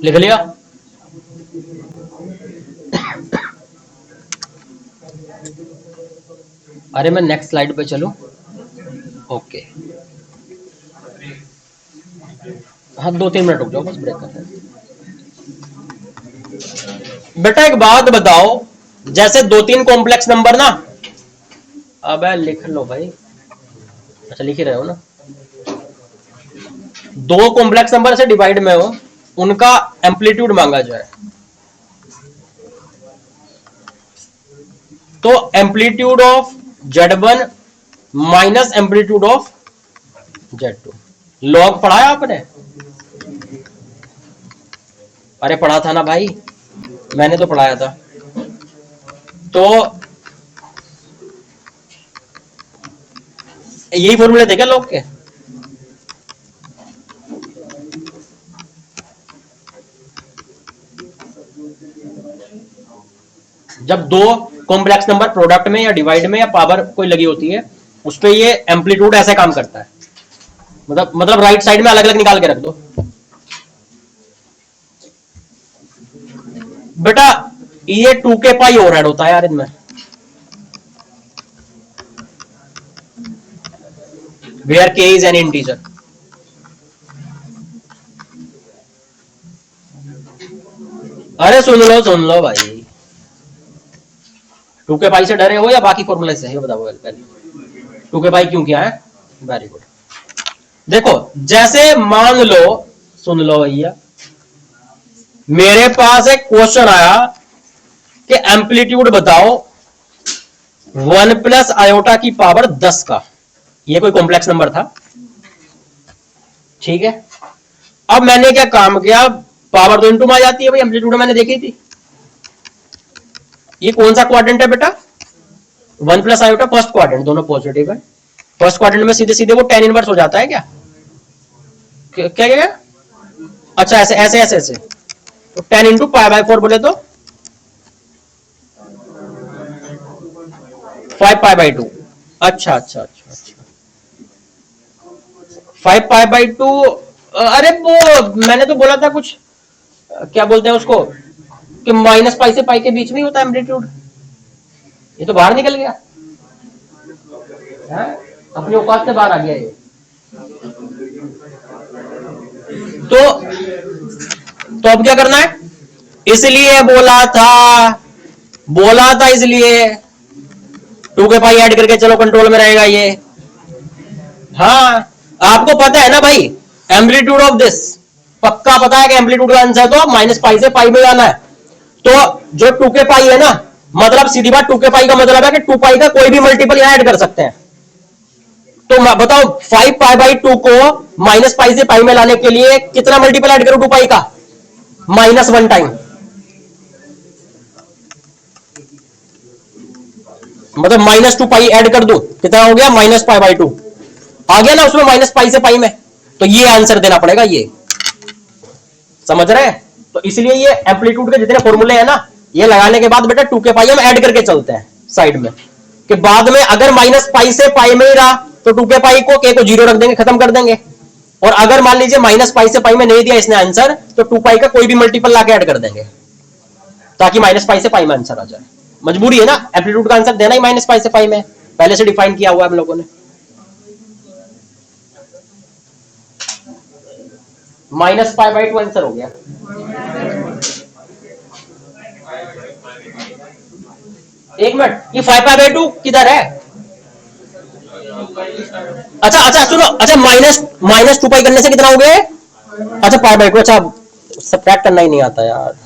लिख लिया? अरे मैं नेक्स्ट स्लाइड पे चलूं? ओके, हाँ 2-3 मिनट रुक जाओ, बस ब्रेक करते हैं। बेटा एक बात बताओ, जैसे 2-3 कॉम्प्लेक्स नंबर ना, अब लिख लो भाई, अच्छा लिख ही रहे हो ना, 2 कॉम्प्लेक्स नंबर से डिवाइड में हो, उनका एम्पलीट्यूड मांगा जाए, तो amplitude of Z1 minus amplitude of Z2, log पढ़ा है आपने? अरे पढ़ा था ना भाई, मैंने तो पढ़ाया था। तो यही फॉर्मूले थे क्या लॉग के? जब 2 कॉम्प्लेक्स नंबर प्रोडक्ट में या डिवाइड में या पावर कोई लगी होती है, उस पे ये एम्पलीट्यूड ऐसे काम करता है, मतलब राइट साइड में अलग अलग निकाल के रख दो। बेटा ये 2k पाई ओवरहेड होता है यार इनमें, where k is an integer. अरे सुन लो भाई, 2k पाई से डरे हो या बाकी फॉर्मूले से, बताओ पहले 2k पाई क्यों किया है? Very good. देखो जैसे मान लो, सुन लो भैया, मेरे पास एक क्वेश्चन आया कि एम्पलीट्यूड बताओ 1 + आयोटा की पावर 10 का, ये कोई कॉम्प्लेक्स नंबर था, ठीक है, अब मैंने क्या काम किया, पावर तो इनटू में आ जाती है भाई, एम्पलीट्यूड मैंने देखी थी। ये कौन सा क्वाड्रेंट है बेटा, 1 प्लस आयोटा फर्स्ट क्वाड्रेंट, दोनों पॉजिटिव है। फर्स्ट क्वाड्रेंट में सीधे सीधे वो tan इनवर्स हो जाता है क्या, क्या क्या, क्या? अच्छा ऐसे ऐसे ऐसे ऐसे, तो 10 इंटू पाई बाई 4 बोले तो 5 पाई बाई 2। अच्छा अच्छा अच्छा अच्छा, 5 पाई बाई 2। अरे वो मैंने तो बोला था कुछ, क्या बोलते हैं उसको, कि माइनस पाई से पाई के बीच में ही होता है एम्पलीट्यूड। ये तो बाहर निकल गया है? अपनी औकात से बाहर आ गया ये। तो अब क्या करना है, इसलिए बोला था इसलिए 2 के पाई ऐड करके चलो कंट्रोल में रहेगा ये। हाँ आपको पता है ना भाई, एम्पलीट्यूड ऑफ दिस पक्का पता है कि एम्पलीट्यूड का आंसर तो माइनस पाई से पाई में जाना है। तो जो 2 के पाई है ना, मतलब सीधी बात 2 के पाई का मतलब है कि 2 पाई का कोई भी मल्टीपल यहां ऐड कर सकते हैं। तो बताओ 5 पाई बाई 2 को माइनस पाई से पाई में लाने के लिए कितना मल्टीपल ऐड करो 2 पाई का, -1 टाइम। मतलब -2 पाई ऐड कर दो, कितना हो गया, माइनस पाई बाई 2 आ गया ना उसमें, माइनस पाई से पाई में। तो ये आंसर देना पड़ेगा, ये समझ रहे हैं। तो इसलिए ये एम्पलीट्यूड के जितने फॉर्मूले हैं ना, ये लगाने के बाद बेटा 2 के पाई हम ऐड करके चलते हैं साइड में, कि बाद में अगर माइनस पाई से पाई में ही रहा तो 2 के पाई को के को 0 रख देंगे, खत्म कर देंगे। और अगर मान लीजिए माइनस पाई से पाई में नहीं दिया इसने आंसर, तो 2 पाई का कोई भी मल्टीपल लाके ऐड कर देंगे, ताकि माइनस पाई से पाई में आंसर आ जाए। मजबूरी है ना, एम्पलीट्यूड का आंसर देना ही माइनस पाई से पाई में, पहले से डिफाइन किया हुआ है हम लोगों ने। माइनस पाई बाई 2 आंसर हो गया। एक मिनट, ये 5 पाई बाई 2 किधर है? अच्छा अच्छा सुनो, अच्छा माइनस 2 पाई करने से कितना हो गया? अच्छा पाई बाई 2, अच्छा सब्ट्रैक्ट करना ही नहीं आता यार,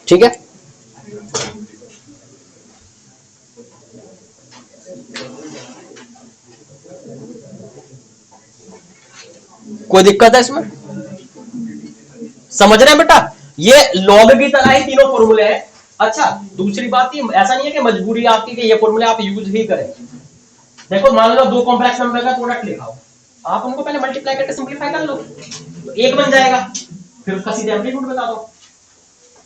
ठीक है। कोई दिक्कत है इसमें? समझ रहे हैं बेटा, ये लॉग की तरह ही तीनों फॉर्मूले हैं। अच्छा दूसरी बात, ये ऐसा नहीं है कि मजबूरी आपकी कि ये फॉर्मूले आप यूज ही करें। देखो मान लो 2 कॉम्प्लेक्स नंबर का प्रोडक्ट लिखा हो, आप उनको पहले मल्टीप्लाई करके सिंपलीफाई कर लो, तो 1 बन जाएगा, फिर उसका सीधे एम्पलीट्यूड बता दो,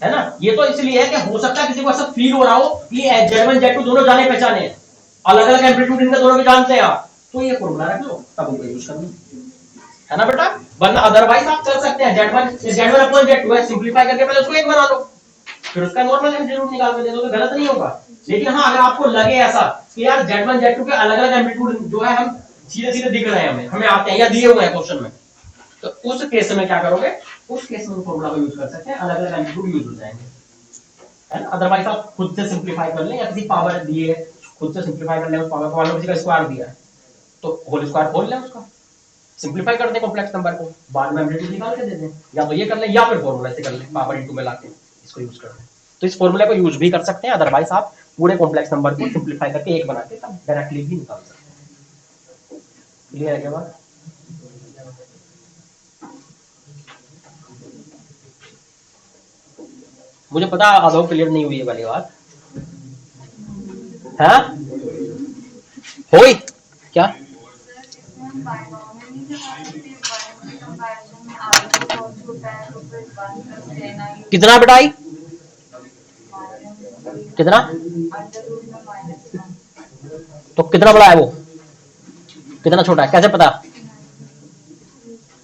है ना। ये तो इसलिए है कि हो सकता है किसी को ऐसा फील हो रहा हो कि Z1 Z2 दोनों जाने पहचाने हैं, अलग अलग एम्पलीट्यूड इनका दोनों भी जानते हैं आप, तो ये फॉर्मूला रख लो, तब उनको यूज कर लो, है ना बेटा। वरना अदरवाइज आप कर सकते हैं Z1 अपॉन Z2 है, सिंपलीफाई करके पहले उसको 1 बना लो, फिर उसका नॉर्मल एम्पलीट्यूड निकाल के दे दो, तो गलत नहीं होगा। लेकिन हाँ, अगर आपको लगे ऐसा कि यार Z1 Z2 के अलग अलग एम्पलीट्यूड जो है हम सीधे सीधे दिख रहे हैं, हमें आते हैं या दिए हुए हैं क्वेश्चन में, तो उस केस में क्या करोगे, उस केस में फॉर्मूला को यूज कर सकते हैं, अलग अलग एम्पलीट्यूड यूज हो जाएंगे, है ना। अदरवाइज आप खुद से सिंपलीफाई कर लें, या किसी पावर दिए खुद से सिंपलीफाई कर लें, उस पावर को, मान लो किसी का स्क्वायर दिया है तो होल स्क्वायर खोल लें, उसका सिंपलीफाई कर दें कॉम्प्लेक्स नंबर को, बाद में एम्पलीट्यूड निकाल के दे दें, या तो ये कर लें या फिर फॉर्मूला से कर लें, पावर इनटू में लाके इसको यूज कर लें। तो इस फॉर्मूले को यूज भी कर सकते हैं, अदरवाइज आप पूरे कॉम्प्लेक्स नंबर को सिंपलीफाई करके 1 बना के तब डायरेक्टली भी निकाल सकते हैं। क्लियर है क्या बात? मुझे पता आदौ क्लियर नहीं हुई है वाली बात, है होई क्या? कितना बेटाई, कितना, तो कितना बड़ा है वो, कितना छोटा है, कैसे पता?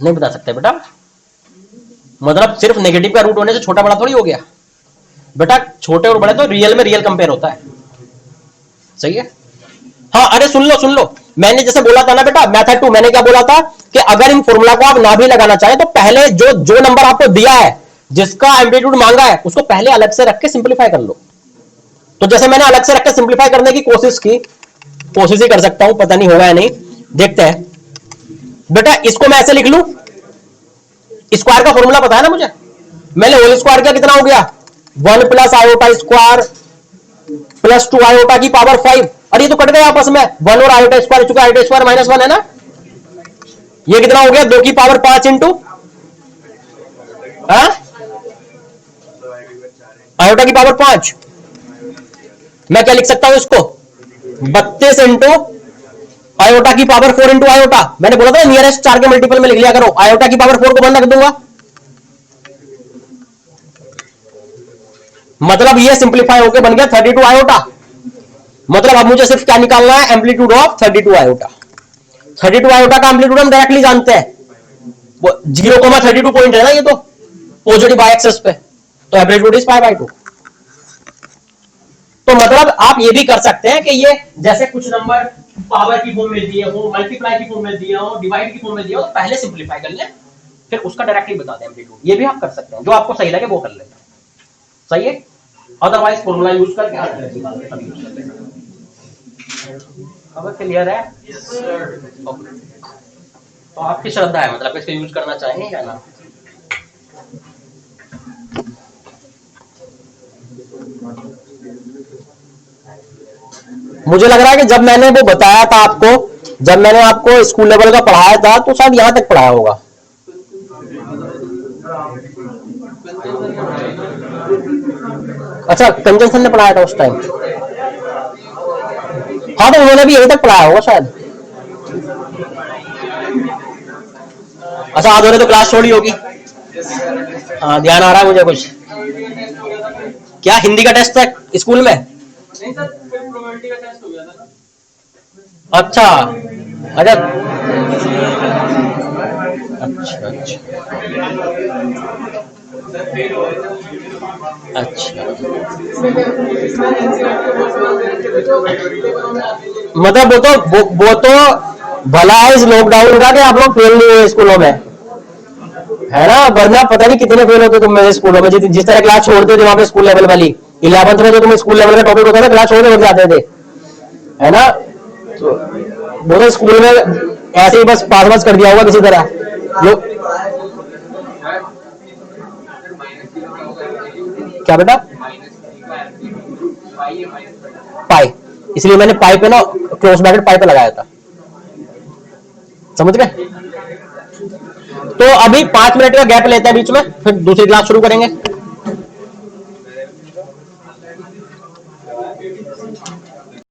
नहीं बता सकते बेटा, मतलब सिर्फ नेगेटिव का रूट होने से छोटा बड़ा थोड़ी हो गया बेटा, छोटे और बड़े तो रियल में रियल कंपेयर होता है, सही है। हाँ अरे सुन लो, मैंने जैसे बोला था ना बेटा मेथड 2, मैंने क्या बोला था कि अगर इन फॉर्मूला को आप ना भी लगाना चाहें तो पहले जो नंबर आपको दिया है, जिसका एम्पलीट्यूड मांगा है, उसको पहले अलग से रख के सिंपलीफाई कर लो। तो जैसे मैंने अलग से रख के सिंपलीफाई करने की कोशिश ही कर सकता हूं, पता नहीं होगा या नहीं, देखते हैं। बेटा इसको मैं ऐसे लिख लूं, स्क्वायर का फॉर्मूला पता है ना मुझे, मैंने होल स्क्वायर किया, कितना हो गया 1 plus iota square plus 2 iota की पावर 5, और ये तो कट गए आपस में, 1 और आयोटा स्क्वायर, चुका आयोटा स्क्वायर -1 है ना, ये कितना हो गया 2 की पावर 5 इंटू आयोटा की पावर 5। मैं क्या लिख सकता हूं इसको 32 इंटू आयोटा की पावर 4 इंटू आयोटा। मैंने बोला था नियरेस्ट 4 के मल्टीपल में लिख लिया करो। आयोटा की पावर 4 को 1 रख दूंगा, मतलब ये सिंप्लीफाई होकर बन गया 32 आयोटा। मतलब अब मुझे सिर्फ क्या निकालना है, एम्पलीट्यूड ऑफ 32 आयोटा। 32 आयोटा का एम्पलीट्यूड हम डायरेक्टली जानते हैं, 0,32 पॉइंट है ना ये, तो पॉजिटिव बाय एक्सेस पे, तो एम्पलीट्यूड इज पाई बाय 2। तो मतलब आप ये भी कर सकते हैं कि ये जैसे कुछ नंबर पावर की फॉर्म में दिए हो, मल्टीप्लाई की फॉर्म में दिए हो, डिवाइड की फॉर्म में दिए हो, तो पहले सिंप्लीफाई कर लें, फिर उसका डायरेक्टली बता दें एम्पलीट्यूड। ये भी आप कर सकते हैं, जो आपको सही लगे वो कर लें, सही है। अदरवाइज फॉर्मूला यूज करके अब क्लियर है। तो आपकी श्रद्धा है, मतलब इसको यूज करना चाहिए या ना। मुझे लग रहा है कि जब मैंने वो बताया था आपको, जब मैंने आपको स्कूल लेवल का पढ़ाया था, तो शायद यहां तक पढ़ाया होगा। अच्छा, कंजंक्शन ने पढ़ाया था उस टाइम। हाँ, तो उन्होंने भी यहीं तक पढ़ाया होगा शायद। अच्छा, आज उन्होंने तो क्लास छोड़ी होगी। हाँ, ध्यान आ रहा है मुझे कुछ। क्या हिंदी का टेस्ट है स्कूल में? नहीं सर, प्रोबेबिलिटी का टेस्ट हो गया था। अच्छा अच्छा अच्छा अच्छा, मतलब वो तो भला है इस लॉकडाउन का कि आप लोग फेल नहीं हुए स्कूलों में, है ना। वरना पता नहीं कितने फेल होते तुम मेरे स्कूलों में। जिस तरह क्लास छोड़ते थे वहां पे स्कूल लेवल वाली, 11th में जो तुम स्कूल लेवल का टॉपिक होता है ना, क्लास छोड़ के जाते थे, है ना। तो वो तो स्कूल में ऐसे ही बस पास कर दिया होगा किसी तरह लोग। क्या बेटा? पाई, इसलिए मैंने पाई पे ना क्रॉस ब्रैकेट पाई पे लगाया था, समझ गए। तो अभी 5 मिनट का गैप लेते हैं बीच में, फिर दूसरी क्लास शुरू करेंगे।